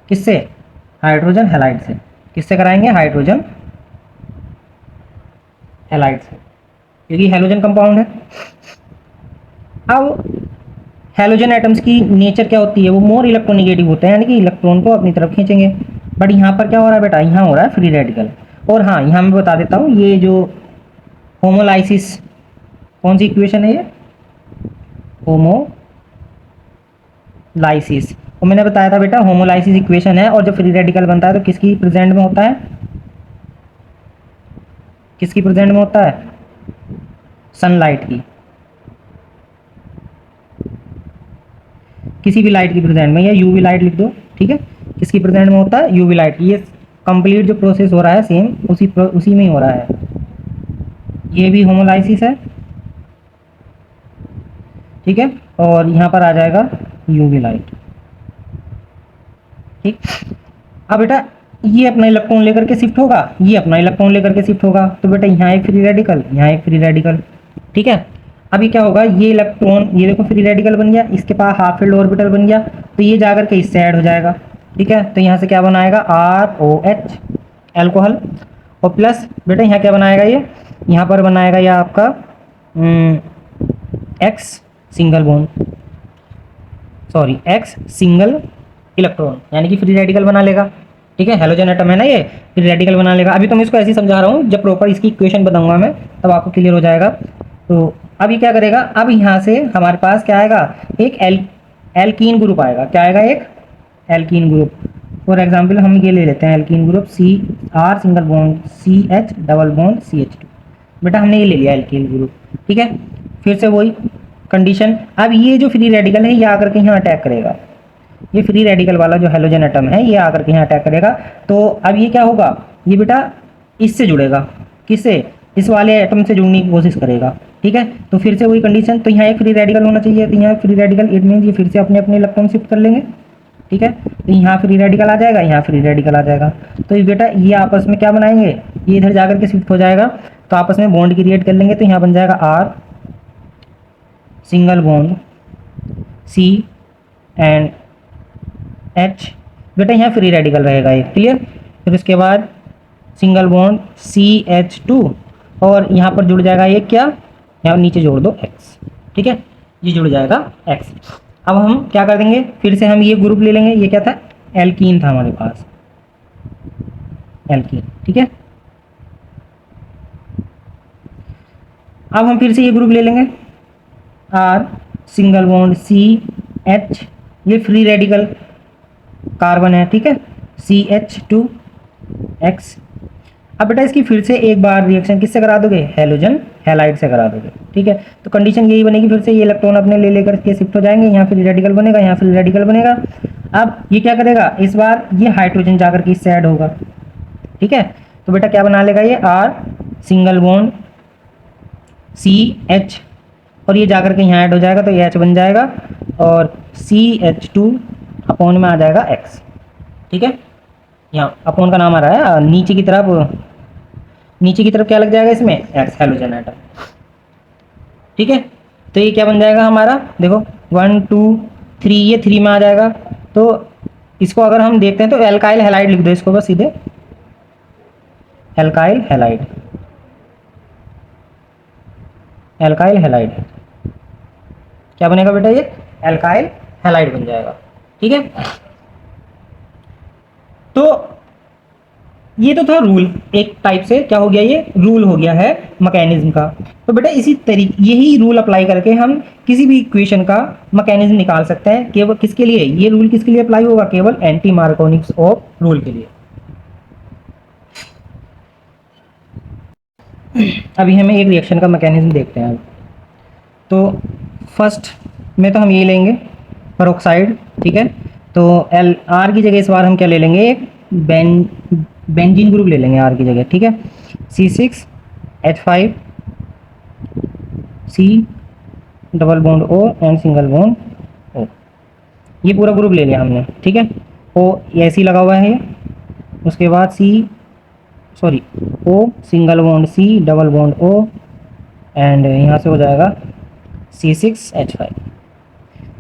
[SPEAKER 1] किससे, हाइड्रोजन हैलाइड से। किससे कराएंगे, हाइड्रोजन हैलाइड से, क्योंकि हैलोजन कंपाउंड है। अब हैलोजन एटम्स की नेचर क्या होती है, वो मोर इलेक्ट्रोनेगेटिव होते हैं, यानी कि इलेक्ट्रॉन को अपनी तरफ खींचेंगे। बट यहाँ पर क्या हो रहा है बेटा, यहाँ हो रहा है फ्री रेडिकल। और हाँ, यहाँ मैं बता देता हूँ, ये जो होमोलाइसिस, कौन सी इक्वेशन है ये, होमोलाइसिस, और मैंने बताया था बेटा होमोलाइसिस इक्वेशन है। और जब फ्री रेडिकल बनता है तो किसकी प्रेजेंट में होता है, किसकी प्रेजेंट में होता है, सनलाइट की, किसी भी लाइट की प्रेजेंट में, या यूवी लाइट लिख दो। ठीक है, किसकी प्रेजेंट में होता है, यूवी लाइट। ये कंप्लीट जो प्रोसेस हो रहा है सेम उसी में ही हो रहा है। ये भी होमोलाइसिस है। ठीक है, और यहाँ पर आ जाएगा यूवी लाइट। ठीक, अब बेटा ये अपना इलेक्ट्रॉन लेकर के शिफ्ट होगा, ये अपना इलेक्ट्रॉन लेकर के शिफ्ट होगा, तो बेटा यहाँ एक फ्री रेडिकल, यहाँ एक फ्री रेडिकल, ठीक है। अभी क्या होगा, ये इलेक्ट्रॉन, ये देखो फ्री रेडिकल बन गया, इसके पास हाफ फील्ड ऑर्बिटल बन गया, तो ये जाकर के इससे ऐड हो जाएगा, ठीक है। तो यहाँ से क्या बनाएगा, ROH एल्कोहल, और प्लस बेटा यहाँ क्या बनाएगा, ये यहाँ पर बनाएगा ये आपका X single bond, sorry X single electron, यानी कि फ्री रेडिकल बना लेगा, ठीक है। हेलोजन एटम है ना ये, फ्री रेडिकल बना लेगा। अभी तो मैं इसको ऐसे ही समझा रहा हूँ, जब प्रॉपर इसकी इक्वेशन बताऊंगा मैं तब आपको क्लियर हो जाएगा। तो अभी क्या करेगा, अब यहाँ से हमारे पास क्या आएगा, एक एल्कीन ग्रुप आएगा, क्या आएगा, एक एल्कीन ग्रुप। फॉर एग्जाम्पल हम ये ले लेते हैं alkene group, CR single bond CH double bond CH2, बेटा हमने ये ले लिया एल्कीन ग्रुप, ठीक है। फिर से वही कंडीशन, अब ये जो फ्री रेडिकल है ये आकर के यहाँ अटैक करेगा, ये फ्री रेडिकल वाला जो हेलोजन एटम है ये आकर के यहाँ अटैक करेगा। तो अब ये क्या होगा, ये बेटा इससे जुड़ेगा, किससे, इस वाले एटम से जुड़ने की कोशिश करेगा, ठीक है। तो फिर से वही कंडीशन, तो यहाँ एक फ्री रेडिकल होना चाहिए, तो यहाँ फ्री रेडिकल, इट मीन ये फिर से अपने अपने इलेक्ट्रॉन शिफ्ट कर लेंगे, ठीक है। तो यहाँ फ्री रेडिकल आ जाएगा, यहाँ फ्री रेडिकल आ जाएगा, तो ये बेटा ये आपस में क्या बनाएंगे, ये इधर जाकर के शिफ्ट हो जाएगा, तो आपस में बॉन्ड क्रिएट कर लेंगे, तो यहाँ बन जाएगा R single bond C and H, बेटा यहाँ फ्री रेडिकल रहेगा ये, क्लियर। फिर उसके बाद सिंगल बॉन्ड CH2, और यहाँ पर जुड़ जाएगा ये क्या, यहाँ नीचे जोड़ दो X, ठीक है, ये जुड़ जाएगा X। अब हम क्या कर देंगे, फिर से हम ये ग्रुप ले लेंगे, ये क्या था, एल्कीन था हमारे पास, एल्कीन, ठीक है। अब हम फिर से ये ग्रुप ले लेंगे, R सिंगल बॉन्ड CH, ये फ्री रेडिकल कार्बन है, ठीक है, CH2X। अब बेटा इसकी फिर से एक बार रिएक्शन किससे करा दोगे, हेलोजन हैलाइड से करा दोगे, ठीक है। तो कंडीशन यही बनेगी, फिर से ये इलेक्ट्रॉन अपने ले लेकर के शिफ्ट हो जाएंगे, यहाँ फ्री रेडिकल बनेगा, यहाँ फ्री रेडिकल बनेगा। अब ये क्या करेगा, इस बार ये हाइड्रोजन जाकर के इससे ऐड होगा, ठीक है। तो बेटा क्या बना लेगा, ये R सिंगल बॉन्ड CH, और ये जाकर के यहाँ ऐड हो जाएगा, तो ये H बन जाएगा, और CH2 अपोन में आ जाएगा X, ठीक है। यहाँ अपोन का नाम आ रहा है, नीचे की तरफ क्या लग जाएगा इसमें, X हेलोजन एटम, ठीक है। तो ये क्या बन जाएगा हमारा, देखो 1 2 3, ये 3 में आ जाएगा। तो इसको अगर हम देखते हैं तो एल्काइल हैलाइड लिख दो इसको, बस सीधे एल्काइल हैलाइड, एल्काइल हैलाइड क्या बनेगा बेटा, ये एल्काइल हैलाइड बन जाएगा, ठीक है। तो ये तो था रूल, एक टाइप से क्या हो गया, ये रूल हो गया है मैकेनिज्म का। तो बेटा इसी तरीके यही रूल अप्लाई करके हम किसी भी इक्वेशन का मैकेनिज्म निकाल सकते हैं, केवल किसके लिए, ये रूल किसके लिए अप्लाई होगा, केवल एंटी मार्कोनिक्स ऑफ रूल के लिए। अभी हमें एक रिएक्शन का मैकेनिज्म देखते हैं। तो फर्स्ट में तो हम ये लेंगे पेरोक्साइड, ठीक है। तो R की जगह इस बार हम क्या ले लेंगे, एक बेंजीन ग्रुप ले लेंगे R की जगह, ठीक है। C6H5 C double bond O and single bond O, ये पूरा ग्रुप ले लिया हमने, ठीक है। O ऐसे ही लगा हुआ है, उसके बाद O single bond C double bond O, and यहाँ से हो जाएगा C6H5।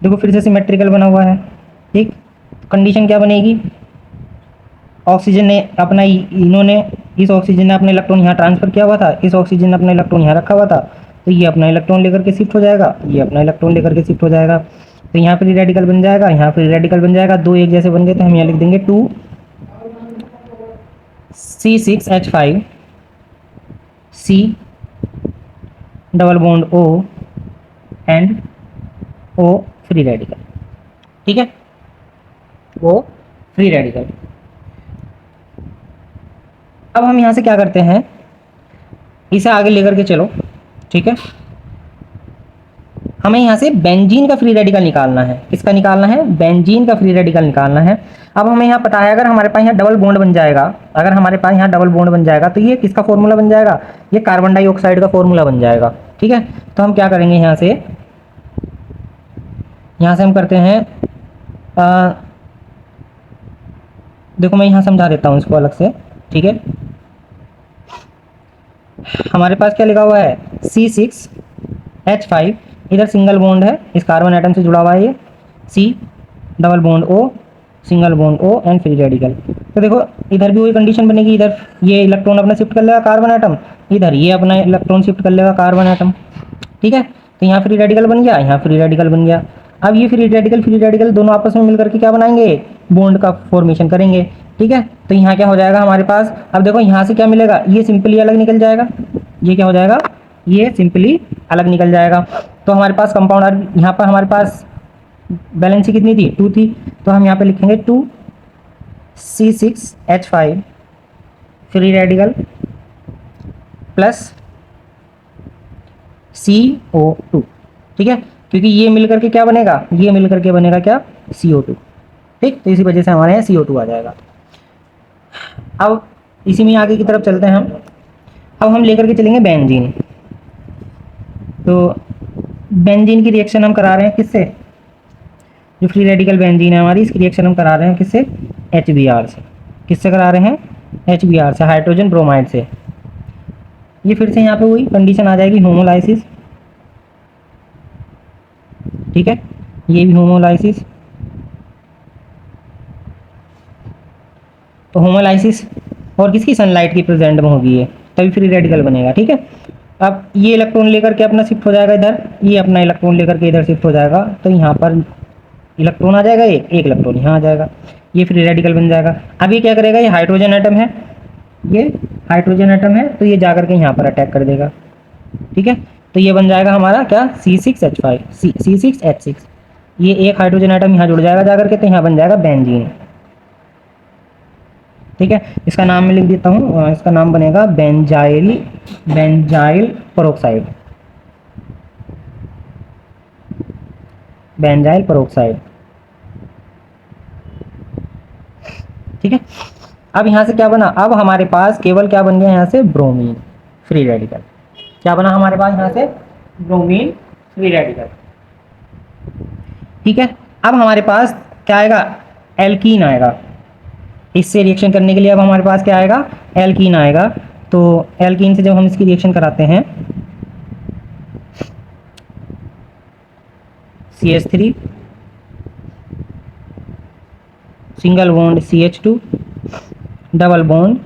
[SPEAKER 1] देखो फिर से सिमेट्रिकल बना हुआ है, ठीक। कंडीशन क्या बनेगी, ऑक्सीजन ने अपना, इन्होंने इस ऑक्सीजन ने अपना इलेक्ट्रॉन यहाँ ट्रांसफर किया हुआ था, इस ऑक्सीजन ने अपना इलेक्ट्रॉन यहाँ रखा हुआ था, तो ये अपना इलेक्ट्रॉन लेकर के शिफ्ट हो जाएगा, ये अपना इलेक्ट्रॉन लेकर के शिफ्ट हो जाएगा, तो यहाँ फ्री रेडिकल बन जाएगा, यहाँ फ्री रेडिकल बन जाएगा, दो एक जैसे बन गए, तो हम यहाँ लिख देंगे 2 C6H5 C double bond O and O free radical, ठीक है, O फ्री रेडिकल। अब हम यहाँ से क्या करते हैं, इसे आगे लेकर के चलो, ठीक है। हमें यहाँ से बेंजीन का फ्री रेडिकल निकालना है, किसका निकालना है, बेंजीन का फ्री रेडिकल निकालना है। अब हमें यहाँ पता है, अगर हमारे पास यहाँ डबल बॉन्ड बन जाएगा, अगर हमारे पास यहाँ डबल बॉन्ड बन जाएगा, तो ये किसका फॉर्मूला बन जाएगा, ये कार्बन डाइऑक्साइड का फॉर्मूला बन जाएगा, ठीक है। तो हम क्या करेंगे, यहाँ से हम करते हैं देखो मैं यहाँ समझा देता हूँ इसको अलग से, ठीक है। हमारे पास क्या लिखा हुआ है, C6H5, इधर सिंगल बॉन्ड है, इस कार्बन आइटम से जुड़ा हुआ है ये, C double bond O, single bond O and free radical. तो देखो इधर भी वही कंडीशन बनेगी, इधर ये इलेक्ट्रॉन अपना शिफ्ट कर लेगा कार्बन आइटम, इधर ये अपना इलेक्ट्रॉन शिफ्ट कर लेगा कार्बन आइटम, ठीक है। तो यहाँ फ्री रेडिकल बन गया, यहाँ फ्री रेडिकल बन गया। अब ये फ्री रेडिकल दोनों आपस में मिलकर के क्या बनाएंगे, बॉन्ड का फॉर्मेशन करेंगे, ठीक है। तो यहाँ क्या हो जाएगा हमारे पास, अब देखो यहाँ से क्या मिलेगा, ये सिंपली अलग निकल जाएगा, ये क्या हो जाएगा, ये सिंपली अलग निकल जाएगा। तो हमारे पास कंपाउंड, यहाँ पर हमारे पास बैलेंसी कितनी थी, 2 थी, तो हम यहाँ पे लिखेंगे 2C6H5 free radical plus CO2, ठीक है, क्योंकि ये मिलकर के क्या बनेगा, ये मिलकर के बनेगा क्या, CO2, ठीक। तो इसी वजह से हमारे यहाँ CO2 आ जाएगा। अब इसी में आगे की तरफ चलते हैं हम। अब हम लेकर के चलेंगे बेंजीन। तो बेंजीन की रिएक्शन हम करा रहे हैं किससे, जो फ्री रेडिकल बेंजीन है हमारी, इसकी रिएक्शन हम करा रहे हैं किससे, HBr से। किससे करा रहे हैं, HBr से, हाइड्रोजन ब्रोमाइड से। ये फिर से यहाँ पे वही कंडीशन आ जाएगी, होमोलाइसिस, ठीक है, ये भी होमोलाइसिस। तो होमोलाइसिस और किसकी, सनलाइट की प्रेजेंट में होगी ये, तभी फ्री रेडिकल बनेगा, ठीक है। अब ये इलेक्ट्रॉन लेकर के अपना शिफ्ट हो जाएगा इधर, ये अपना इलेक्ट्रॉन लेकर के इधर शिफ्ट हो जाएगा, तो यहाँ पर इलेक्ट्रॉन आ जाएगा, एक इलेक्ट्रॉन यहाँ आ जाएगा, ये फ्री रेडिकल बन जाएगा। अब ये क्या करेगा, ये हाइड्रोजन एटम है, ये हाइड्रोजन एटम है, तो ये जाकर के यहाँ पर अटैक कर देगा, ठीक है। तो ये बन जाएगा हमारा क्या, C6H5 C6H6, ये एक हाइड्रोजन एटम यहाँ जुड़ जाएगा जाकर के, तो यहाँ बन जाएगा बेंजीन, ठीक है। इसका नाम मैं लिख देता हूँ, इसका नाम बनेगा बेंजाइल पेरोक्साइड, बेंजाइल पेरोक्साइड, ठीक है। अब यहाँ से क्या बना, अब हमारे पास केवल क्या बन गया यहाँ से, ब्रोमीन फ्री रेडिकल। क्या बना हमारे पास यहाँ से, ब्रोमीन फ्री रेडिकल, ठीक है। अब हमारे पास क्या आएगा, एल्कीन आएगा, इससे रिएक्शन करने के लिए अब हमारे पास क्या आएगा, एल्कीन आएगा। तो एल्कीन से जब हम इसकी रिएक्शन कराते हैं, CH3 single bond CH2 double bond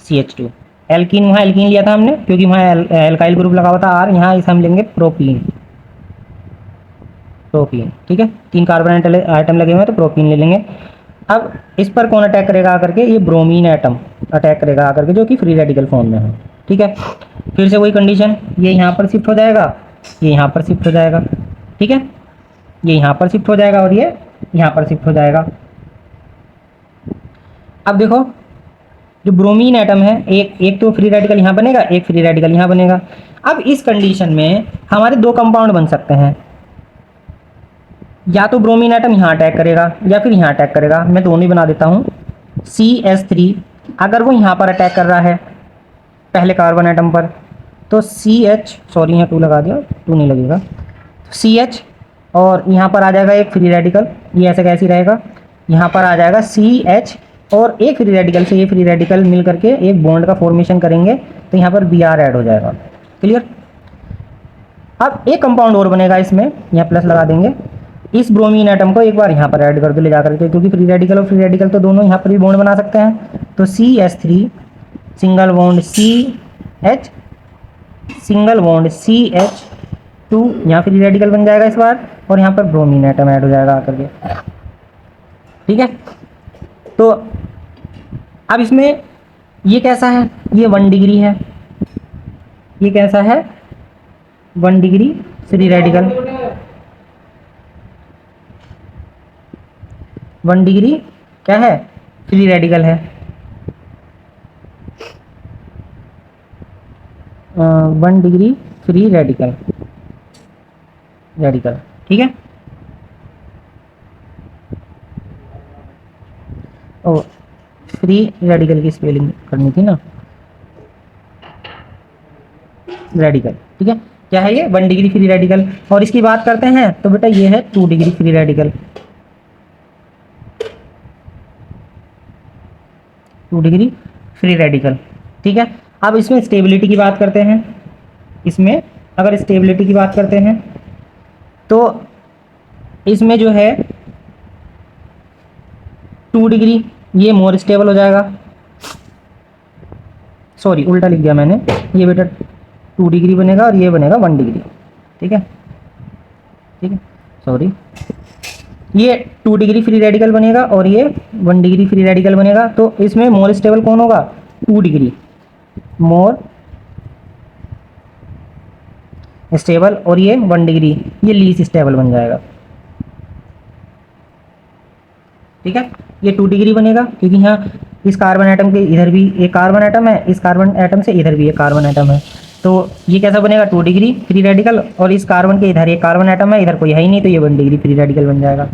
[SPEAKER 1] CH2, alkene, वहाँ एल्कीन लिया था हमने क्योंकि वहाँ एल्काइल ग्रुप लगा हुआ था R, यहाँ इसे हम लेंगे प्रोपीन, ठीक है, 3 कार्बन आइटम लगे हुए हैं तो प्रोपीन ले लेंगे। अब इस पर कौन अटैक करेगा आकर के, ये ब्रोमीन एटम अटैक करेगा आकर के, जो कि फ्री रेडिकल फॉर्म में है, ठीक है। फिर से वही कंडीशन, ये यहाँ पर शिफ्ट हो जाएगा, ये यहाँ पर शिफ्ट हो जाएगा, ठीक है, ये यहाँ पर शिफ्ट हो जाएगा और ये यहाँ पर शिफ्ट हो जाएगा। अब देखो जो ब्रोमीन एटम है, एक तो फ्री रेडिकल यहाँ बनेगा, एक फ्री रेडिकल यहाँ बनेगा। अब इस कंडीशन में हमारे 2 कंपाउंड बन सकते हैं, या तो ब्रोमीन एटम यहाँ अटैक करेगा या फिर यहाँ अटैक करेगा। मैं दोनों ही बना देता हूँ। CH3 अगर वो यहाँ पर अटैक कर रहा है पहले कार्बन एटम पर, तो सॉरी यहाँ 2 लगा दिया, 2 नहीं लगेगा, CH और यहाँ पर आ जाएगा एक फ्री रेडिकल, ये ऐसे कैसे रहेगा, यहाँ पर आ जाएगा CH और एक फ्री रेडिकल से ये फ्री रेडिकल मिल करके एक बॉन्ड का फॉर्मेशन करेंगे, तो यहाँ पर Br ऐड हो जाएगा, क्लियर। अब एक कंपाउंड और बनेगा इसमें, यहाँ प्लस लगा देंगे, इस ब्रोमीन एटम को एक बार यहाँ पर ऐड कर दो ले जाकर के, क्योंकि फ्री रेडिकल और फ्री रेडिकल तो दोनों यहाँ पर भी बॉन्ड बना सकते हैं। तो CH3 single bond CH single bond CH2, यहाँ फ्री रेडिकल बन जाएगा इस बार, और यहाँ पर ब्रोमीन एटम ऐड हो जाएगा आकर के, ठीक है। तो अब इसमें ये कैसा है, ये 1 डिग्री है, ये कैसा है, 1 डिग्री फ्री रेडिकल, 1 डिग्री क्या है, फ्री रेडिकल है, 1 डिग्री फ्री रेडिकल, ठीक है। ओ फ्री रेडिकल की स्पेलिंग करनी थी ना, रेडिकल, ठीक है। क्या है ये, 1 डिग्री फ्री रेडिकल। और इसकी बात करते हैं तो बेटा ये है 2 degree free radical, 2 degree free radical. ठीक है, अब इसमें स्टेबिलिटी की बात करते हैं। इसमें अगर स्टेबिलिटी की बात करते हैं तो इसमें जो है 2 डिग्री ये मोर स्टेबल हो जाएगा। सॉरी उल्टा लिख दिया मैंने, ये बेटा 2 डिग्री बनेगा और ये बनेगा 1 डिग्री। ठीक है, ठीक है, सॉरी, ये 2 डिग्री फ्री रेडिकल बनेगा और ये 1 डिग्री फ्री रेडिकल बनेगा। तो इसमें मोर स्टेबल कौन होगा? 2 डिग्री मोर स्टेबल, और ये 1 डिग्री ये लीस्ट स्टेबल बन जाएगा। ठीक है, ये 2 डिग्री बनेगा क्योंकि यहाँ इस कार्बन एटम के इधर भी एक कार्बन एटम है, इस कार्बन एटम से इधर भी एक कार्बन एटम है। तो ये कैसा बनेगा? 2 डिग्री फ्री रेडिकल, और इस कार्बन के इधर एक कार्बन एटम है, इधर कोई है ही नहीं, तो ये 1 डिग्री फ्री रेडिकल बन जाएगा।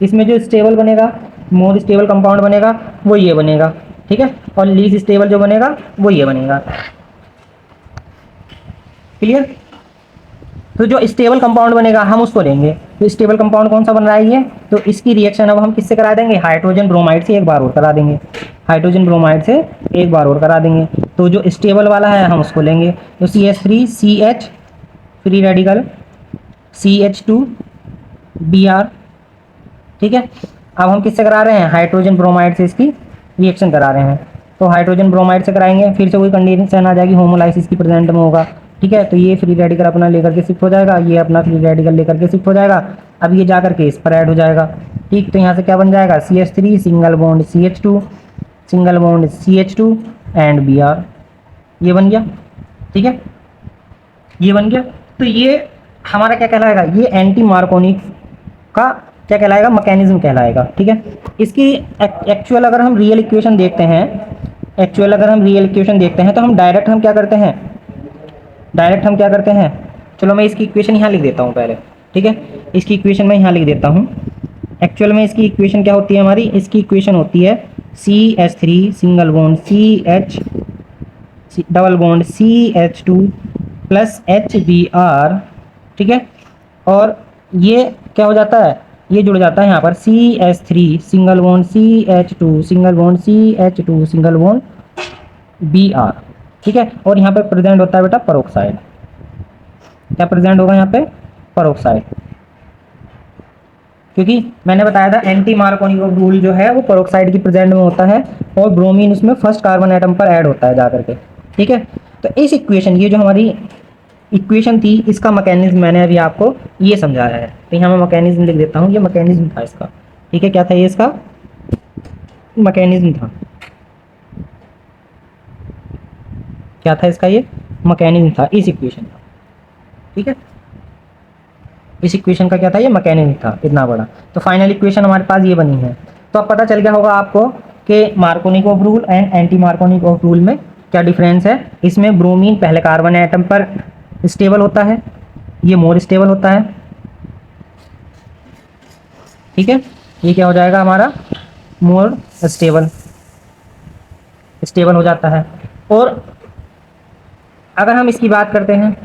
[SPEAKER 1] इसमें जो स्टेबल बनेगा, मोर स्टेबल कंपाउंड बनेगा, वो ये बनेगा। ठीक है, और लीस्ट स्टेबल जो बनेगा वो ये बनेगा। क्लियर? तो जो स्टेबल कंपाउंड बनेगा हम उसको लेंगे। तो स्टेबल कंपाउंड कौन सा बन रहा है ये? तो इसकी रिएक्शन अब हम किससे करा देंगे? हाइड्रोजन ब्रोमाइड से एक बार और करा देंगे। हाइड्रोजन ब्रोमाइड से एक बार और करा देंगे। तो जो स्टेबल वाला है हम उसको लेंगे। तो CH3CH फ्री रेडिकल, CH2Br। ठीक है, अब हम किससे करा रहे हैं? हाइड्रोजन ब्रोमाइड से इसकी रिएक्शन करा रहे हैं। तो हाइड्रोजन ब्रोमाइड से कराएंगे, फिर से कोई कंडीशन आ जाएगी, होमोलाइसिस की प्रेजेंट में होगा। ठीक है, तो ये फ्री रेडिकल अपना लेकर के शिफ्ट हो जाएगा, ये अपना फ्री रेडिकल लेकर के शिफ्ट हो जाएगा। अब ये जाकर के इस पर ऐड हो जाएगा। ठीक, तो यहाँ से क्या बन जाएगा? CH3 single bond CH2 single bond CH2 and Br। ये बन गया। ठीक है, ये बन गया। तो ये हमारा क्या कहलाएगा? ये एंटी मार्कोनी का क्या कहलाएगा? मैकेनिज्म कहलाएगा। ठीक है, इसकी एक्चुअल अगर हम रियल इक्वेशन देखते हैं, तो हम डायरेक्ट क्या करते हैं? चलो मैं इसकी इक्वेशन यहाँ लिख देता हूँ पहले। ठीक है, इसकी इक्वेशन मैं यहाँ लिख देता हूँ। एक्चुअल में इसकी इक्वेशन क्या होती है हमारी? इसकी इक्वेशन होती है CH3 single bond CH double bond CH2 plus HBr। ठीक है, और ये क्या हो जाता है? ये जुड़ जाता है यहाँ पर CH3 single bond CH2 single bond CH2 single bond Br। ठीक है, और यहाँ पे प्रेजेंट होता है बेटा परोक्साइड। क्या प्रेजेंट होगा यहाँ पे? परोक्साइड, क्योंकि मैंने बताया था एंटी मार्कोनी रूल जो है वो परोक्साइड की प्रेजेंट में होता है, और ब्रोमीन उसमें फर्स्ट कार्बन एटम पर ऐड होता है जाकर के। ठीक है, तो इस इक्वेशन, ये जो हमारी इक्वेशन थी, इसका मैकेनिज्म मैंने अभी आपको ये समझाया है। तो यहाँ मैं मैकेनिज्म लिख देता हूँ, ये मैकेनिज्म था इसका। ठीक है, क्या था ये? इसका मैकेनिज्म था। क्या था इसका? ये मैकेनिज्म था इस इक्वेशन का। ठीक है, इस इक्वेशन का क्या था? ये मैकेनिज्म था इतना बड़ा। तो फाइनल इक्वेशन हमारे पास ये बनी है। तो अब पता चल गया होगा आपको कि Markovnikov rule and anti Markovnikov rule में क्या डिफरेंस है। इसमें ब्रोमीन पहले कार्बन एटम पर स्टेबल होता है, ये मोर स्टेबल होता है। ठीक है, ये क्या हो जाएगा हमारा? मोर स्टेबल हो जाता है। और अगर हम इसकी बात करते हैं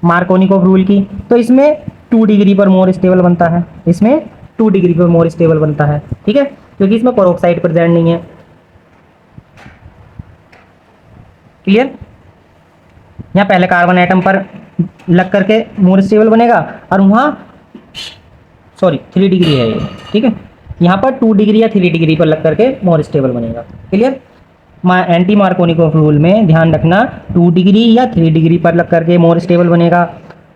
[SPEAKER 1] मार्कोनिकोव रूल की, तो इसमें 2 डिग्री पर मोर स्टेबल बनता है। इसमें 2 डिग्री पर मोर स्टेबल बनता है। ठीक है, क्योंकि इसमें पेरोक्साइड प्रेजेंट नहीं है। क्लियर? यहाँ पहले कार्बन एटम पर लग करके मोर स्टेबल बनेगा, और वहाँ 3 डिग्री है ये। ठीक है, यहाँ पर 2 डिग्री या 3 डिग्री पर लग करके मोर स्टेबल बनेगा। क्लियर? एंटी मार्कोनिकोव रूल में ध्यान रखना 2 डिग्री या 3 डिग्री पर लग करके मोर स्टेबल बनेगा,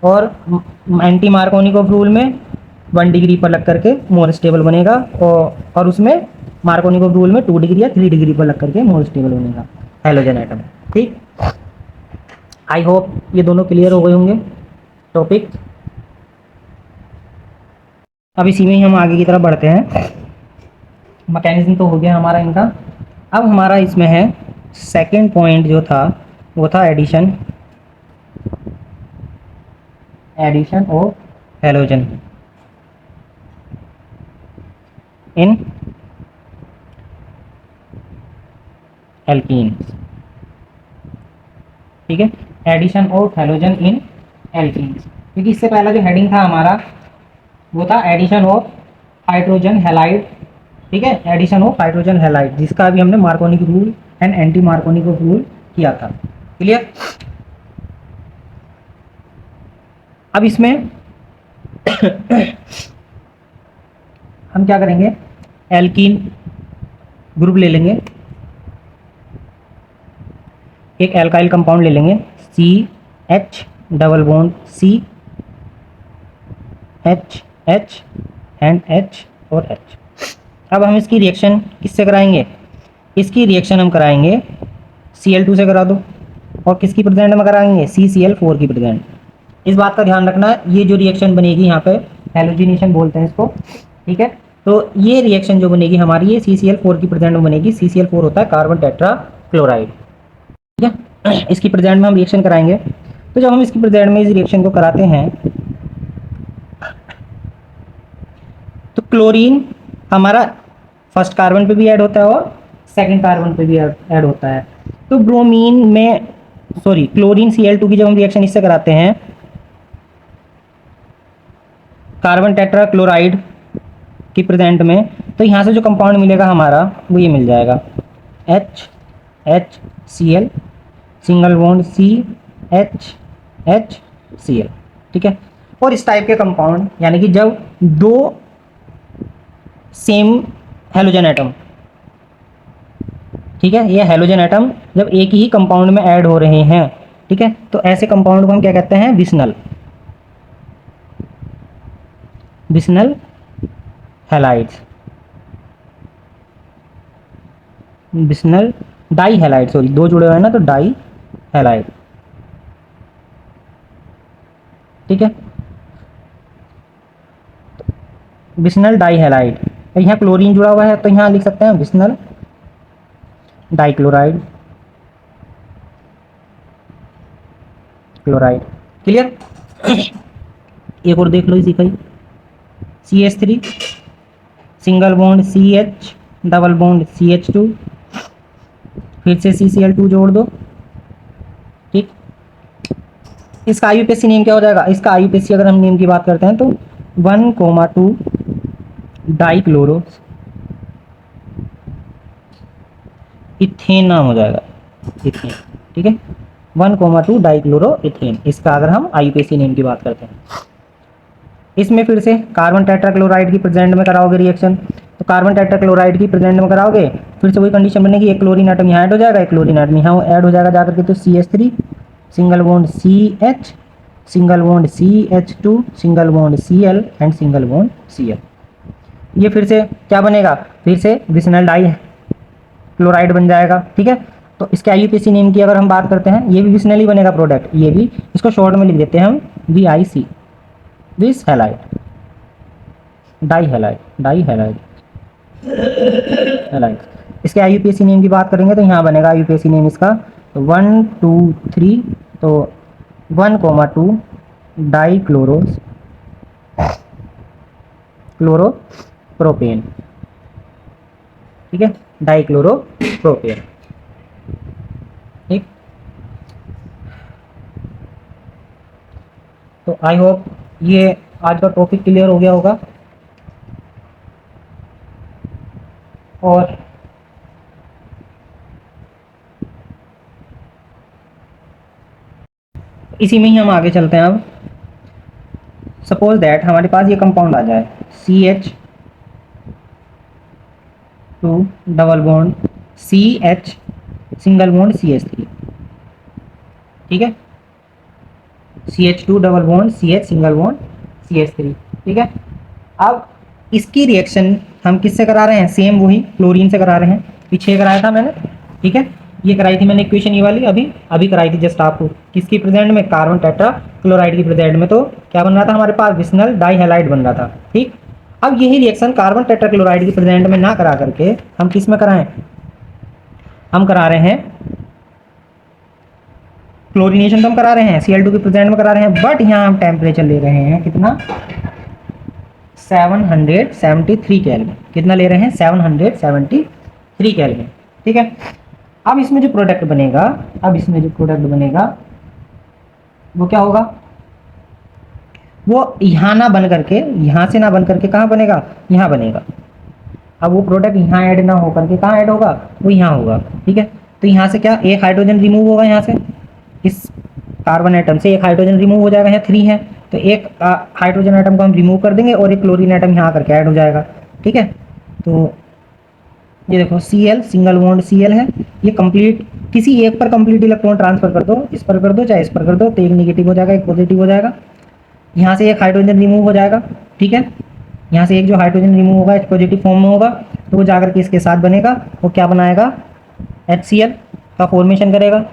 [SPEAKER 1] और एंटी मार्कोनिकोव रूल में 1 डिग्री पर लग करके मोर स्टेबल बनेगा, और उसमें मार्कोनिकोव रूल में 2 डिग्री या 3 डिग्री पर लग करके मोर स्टेबल बनेगा हैलोजन एटम। ठीक, आई होप ये दोनों क्लियर हो गए होंगे टॉपिक। अब इसी में ही हम आगे की तरफ बढ़ते हैं। मैकेनिज्म तो हो गया हमारा इनका। अब हमारा इसमें है सेकंड पॉइंट जो था वो था addition of halogen in alkenes. ठीक है, addition of halogen in alkenes, क्योंकि इससे पहला जो हेडिंग था हमारा वो था एडिशन ऑफ हाइड्रोजन हैलाइड ठीक है, एडिशन ऑफ हाइड्रोजन हैलाइड, जिसका अभी हमने Markovnikov rule and anti Markovnikov rule किया था। क्लियर। अब इसमें हम क्या करेंगे, एल्कीन ग्रुप ले लेंगे, एक एल्काइल कंपाउंड ले लेंगे, C H double bond C H H and H और एच। अब हम इसकी रिएक्शन किससे कराएंगे, इसकी रिएक्शन हम कराएंगे Cl2 से करा दो, और किसकी प्रेजेंट में कराएंगे, CCl4 की प्रेजेंट। इस बात का ध्यान रखना, ये जो रिएक्शन बनेगी यहाँ पे हैलोजिनेशन बोलते हैं इसको, ठीक है। तो ये रिएक्शन जो बनेगी हमारी, ये CCl4 की प्रेजेंट में बनेगी। CCl4 होता है कार्बन टेट्रा क्लोराइड, ठीक है। इसकी प्रेजेंट में हम रिएक्शन कराएंगे। तो जब हम इसकी प्रेजेंट में इस रिएक्शन को कराते हैं तो क्लोरीन हमारा फर्स्ट कार्बन पे भी ऐड होता है और सेकंड कार्बन पे भी ऐड होता है। तो ब्रोमीन में क्लोरीन Cl2 की जब हम रिएक्शन इससे कराते हैं कार्बन टेट्रा क्लोराइड की प्रेजेंट में, तो यहाँ से जो कंपाउंड मिलेगा हमारा वो ये मिल जाएगा, HCl सिंगल बॉन्ड CHCl, ठीक है। और इस टाइप के कंपाउंड, यानी कि जब दो सेम हेलोजन एटम, ठीक है, ये हेलोजन एटम जब एक ही कंपाउंड में ऐड हो रहे हैं, ठीक है, तो ऐसे कंपाउंड को हम क्या कहते हैं, vicinal halides, vicinal dihalide, दो जुड़े हुए हैं ना, तो डाई हैलाइड, ठीक है, विसनल डाई हैलाइड। यहाँ क्लोरीन जुड़ा हुआ है तो यहाँ लिख सकते हैं विसनल डाइक्लोराइड, क्लोराइड। क्लियर। एक और देख लो इसी का ही, CH3 single bond CH double bond CH2, फिर से CCl2 जोड़ दो, ठीक। इसका आईयूपीएसी नेम क्या हो जाएगा, इसका आईयूपीएसी अगर हम नेम की बात करते हैं तो 1,2 डाइक्लोरो इथेन नाम हो जाएगा, इथेन, ठीक है, 1,2 डाइक्लोरो इथेन, इसका अगर हम आईयूपीएसी नेम की बात करते हैं। इसमें फिर से कार्बन टेट्राक्लोराइड की प्रेजेंट में कराओगे रिएक्शन, तो कार्बन टेट्राक्लोराइड की प्रेजेंट में कराओगे, फिर से वही कंडीशन बनेगी, एक क्लोरीन एटम यहाँ ऐड हो जाएगा, एक क्लोरीन एटम यहाँ ऐड हो जाएगा जाकर के, तो CH3 single bond CH single bond CH2 single bond Cl and single bond Cl। ये फिर से क्या बनेगा, फिर से विसनल डाई क्लोराइड बन जाएगा, ठीक है। तो इसके आईयूपीएसी नेम की अगर हम बात करते हैं, ये भी विसनल ही बनेगा प्रोडक्ट, ये भी, इसको शॉर्ट में लिख देते हैं हम VIC, विस हैलाइड, डाई हैलाइड। इसके आईयूपीएसी नेम की बात करेंगे तो यहाँ बनेगा आईयूपीएसी नेम इसका 1 2 3, तो 1,2 डाइक्लोरोस क्लोरोप्रोपेन, ठीक है, डाइक्लोरोप्रोपेन, ठीक। तो आई होप ये आज का टॉपिक क्लियर हो गया होगा, और इसी में ही हम आगे चलते हैं। अब सपोज दैट हमारे पास ये कंपाउंड आ जाए CH2 double bond CH single bond CH3, ठीक है, CH2 double bond CH single bond CH3, ठीक है। अब इसकी रिएक्शन हम किससे करा रहे हैं, सेम वही क्लोरीन से करा रहे हैं, पीछे कराया था मैंने, ठीक है, ये कराई थी मैंने इक्वेशन ये वाली, अभी कराई थी जस्ट आपको, किसकी प्रेजेंट में, कार्बन टेट्रा क्लोराइड की प्रेजेंट में। तो क्या बन रहा था हमारे पास, विसनल डाई हैलाइड बन रहा था, ठीक। अब यही रिएक्शन कार्बन टेट्रा क्लोराइड की प्रेजेंट में ना करा करके हम किस में कराएं, हम करा रहे हैं क्लोरीनेशन, तो हम करा रहे हैं Cl2 की प्रेजेंट में करा रहे हैं, बट यहाँ हम टेम्परेचर ले रहे हैं कितना, 773 केल्विन, कितना ले रहे हैं, 773 केल्विन, ठीक है। अब इसमें जो प्रोडक्ट बनेगा, वो क्या होगा, वो यहाँ ना बन करके, यहाँ से ना बन करके कहाँ बनेगा, यहाँ बनेगा, अब वो प्रोडक्ट यहाँ ऐड ना होकर के कहाँ ऐड होगा, वो यहाँ होगा। ठीक है, तो यहाँ से क्या एक हाइड्रोजन रिमूव होगा, यहाँ से इस कार्बन आइटम से एक हाइड्रोजन रिमूव हो जाएगा, यहाँ 3 है तो एक हाइड्रोजन आइटम को हम रिमूव कर देंगे और एक क्लोरीन आइटम यहाँ करके ऐड हो जाएगा। ठीक है, तो ये देखो Cl सिंगल बॉन्ड Cl है, ये कंप्लीट किसी एक पर कंप्लीट इलेक्ट्रॉन ट्रांसफर कर दो, इस पर कर दो चाहे इस पर कर दो, तो एक नेगेटिव हो जाएगा एक पॉजिटिव हो जाएगा। यहाँ से एक हाइड्रोजन रिमूव हो जाएगा। ठीक है, यहाँ से एक जो हाइड्रोजन रिमूव होगा एक पॉजिटिव फॉर्म में होगा, तो वो जाकर के इसके साथ बनेगा, वो क्या बनाएगा, HCl का फॉर्मेशन करेगा।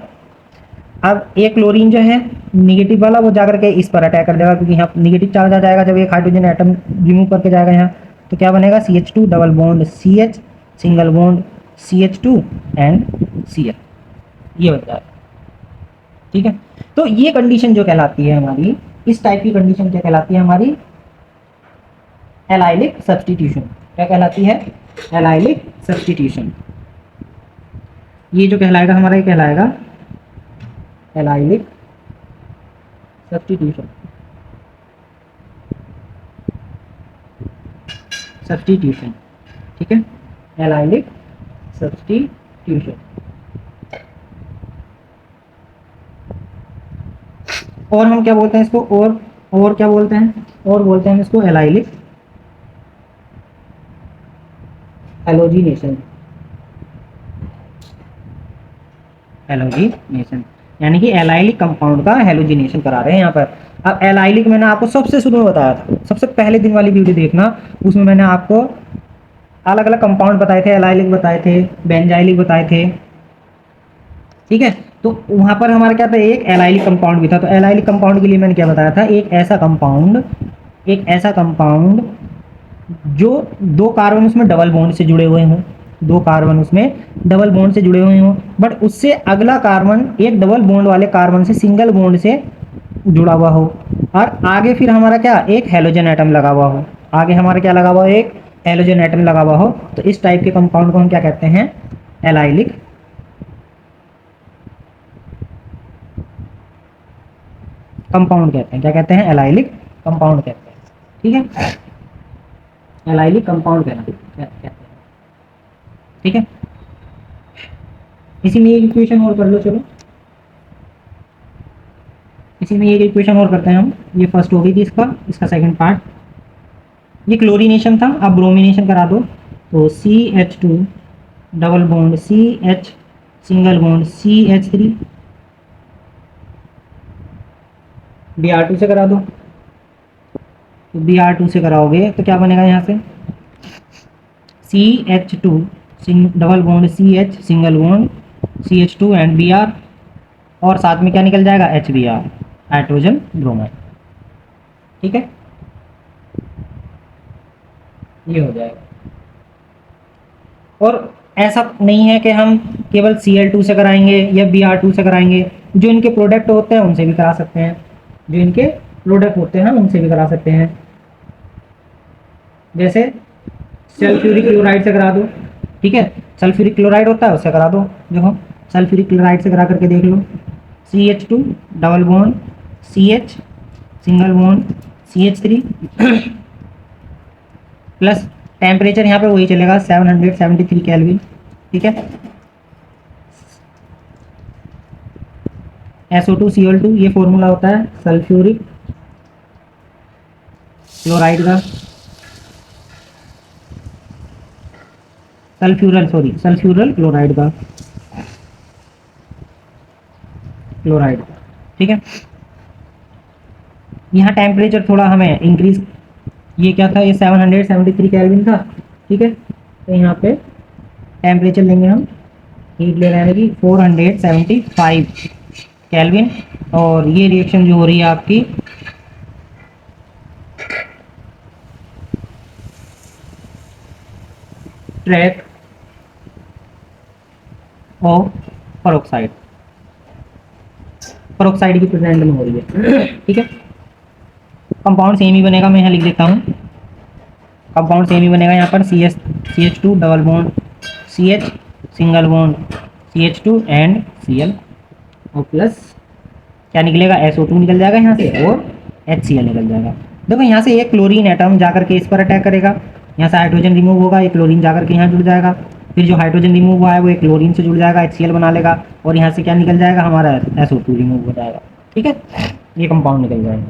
[SPEAKER 1] अब एक क्लोरीन जो है निगेटिव वाला वो जाकर के इस पर अटैक कर देगा, क्योंकि यहाँ निगेटिव चार्ज आ जाएगा जब एक हाइड्रोजन एटम रिमूव करके जाएगा यहाँ, तो क्या बनेगा CH2 double bond CH single bond CH2 and Cl, ये बन जाएगा। ठीक है, तो ये कंडीशन जो कहलाती है हमारी, इस टाइप की कंडीशन क्या कहलाती है हमारी, एलाइलिक सब्स्टिट्यूशन। क्या कहलाती है, एलाइलिक सब्स्टिट्यूशन। ये जो कहलाएगा हमारा, ये कहलाएगा एलाइलिक सब्स्टिट्यूशन। सब्स्टिट्यूशन, ठीक है, एलाइलिक सब्स्टिट्यूशन। और हम क्या बोलते हैं इसको, और क्या बोलते हैं, और बोलते हैं इसको एलाइलिक हैलोजिनेशन। हैलोजिनेशन यानी कि एलाइलिक कंपाउंड का हैलोजिनेशन करा रहे हैं यहाँ पर। अब एलाइलिक मैंने आपको सबसे शुरू में बताया था, सबसे पहले दिन वाली वीडियो देखना, उसमें मैंने आपको अलग अलग कंपाउंड बताए थे, एलाइलिक बताए थे, बेंजाइलिक बताए थे। ठीक है, तो वहाँ पर हमारा क्या था, एक एलाइलिक कंपाउंड भी था। तो एलाइलिक कंपाउंड के लिए मैंने क्या बताया था, एक ऐसा कंपाउंड जो 2 कार्बन उसमें डबल बॉन्ड से जुड़े हुए हों, 2 कार्बन उसमें डबल बॉन्ड से जुड़े हुए हों, बट उससे अगला कार्बन एक डबल बॉन्ड वाले कार्बन से सिंगल बॉन्ड से जुड़ा हुआ हो, और आगे फिर हमारा क्या, एक हैलोजन एटम लगा हुआ हो, आगे हमारा क्या लगा हुआ हो, एक हैलोजन एटम लगा हुआ हो। तो इस टाइप के कंपाउंड को हम क्या कहते हैं, एलाइलिक कंपाउंड कहते हैं। क्या कहते हैं, एलाइलिक कंपाउंड कहते हैं। ठीक है, एलाइलिक कंपाउंड कहते हैं। ठीक है, इसी में एक इक्वेशन और कर लो, चलो इसी में एक इक्वेशन और करते हैं हम। ये फर्स्ट हो गई थी इसका सेकंड पार्ट, ये क्लोरीनेशन था, अब ब्रोमिनेशन करा दो। तो CH2 double bond CH single bond CH3, Br2 से करा दो। तो Br2 से कराओगे तो क्या बनेगा, यहाँ से CH2 double bond CH single bond CH2 and Br, और साथ में क्या निकल जाएगा, HBr हाइड्रोजन ब्रोमाइड। ठीक है, ये हो जाएगा। और ऐसा नहीं है कि हम केवल Cl2 से कराएंगे या Br2 से कराएंगे, जो इनके प्रोडक्ट होते हैं उनसे भी करा सकते हैं, जो इनके प्रोडक्ट होते हैं उनसे भी करा सकते हैं। जैसे सल्फ्यूरिक क्लोराइड से करा दो। ठीक है, सल्फ्यूरिक क्लोराइड होता है उससे करा दो। देखो सल्फ्यूरिक क्लोराइड से करा करके देख लो, CH2 double bond CH single bond CH3 plus temperature यहाँ पे वही चलेगा 773 केल्विन। ठीक है, SO2 ये फॉर्मूला होता है सल्फ्यूरिक क्लोराइड का, सल्फ्यूरल क्लोराइड का, ठीक है, यहाँ टेम्परेचर थोड़ा हमें इंक्रीज, ये क्या था, ये 773 केल्विन था। ठीक है, तो यहाँ पे टेम्परेचर लेंगे हम, हीट ले रहे हैं कि 475 केल्विन, और ये रिएक्शन जो हो रही है आपकी ट्रैक ऑफ परोक्साइड की प्रेजेंट में हो रही है। ठीक है, कंपाउंड सेम ही बनेगा, मैं यहाँ लिख देता हूँ, कंपाउंड सेम ही बनेगा यहाँ पर CH2 double bond CH single bond CH2 and Cl, और प्लस क्या निकलेगा, SO2 निकल जाएगा यहाँ से और HCl निकल जाएगा। देखो यहाँ से एक क्लोरीन एटम जाकर के इस पर अटैक करेगा, यहाँ से हाइड्रोजन रिमूव होगा, एक क्लोरीन जाकर के यहाँ जुड़ जाएगा, फिर जो हाइड्रोजन रिमूव हुआ है वो एक क्लोरीन से जुड़ जाएगा, HCl बना लेगा, और यहाँ से क्या निकल जाएगा, हमारा SO2 रिमूव हो जाएगा। ठीक है, ये कंपाउंड निकल जाएगा।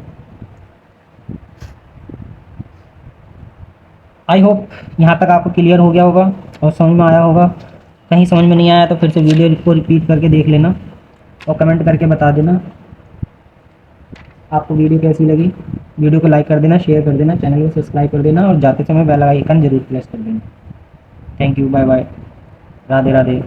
[SPEAKER 1] आई होप यहाँ तक आपको क्लियर हो गया होगा और समझ में आया होगा। कहीं समझ में नहीं आया तो फिर से वीडियो को रिपीट करके देख लेना और कमेंट करके बता देना आपको वीडियो कैसी लगी। वीडियो को लाइक कर देना, शेयर कर देना, चैनल को सब्सक्राइब कर देना और जाते समय बेल आइकन जरूर प्रेस कर देना। Thank you, bye bye, Radhe Radhe.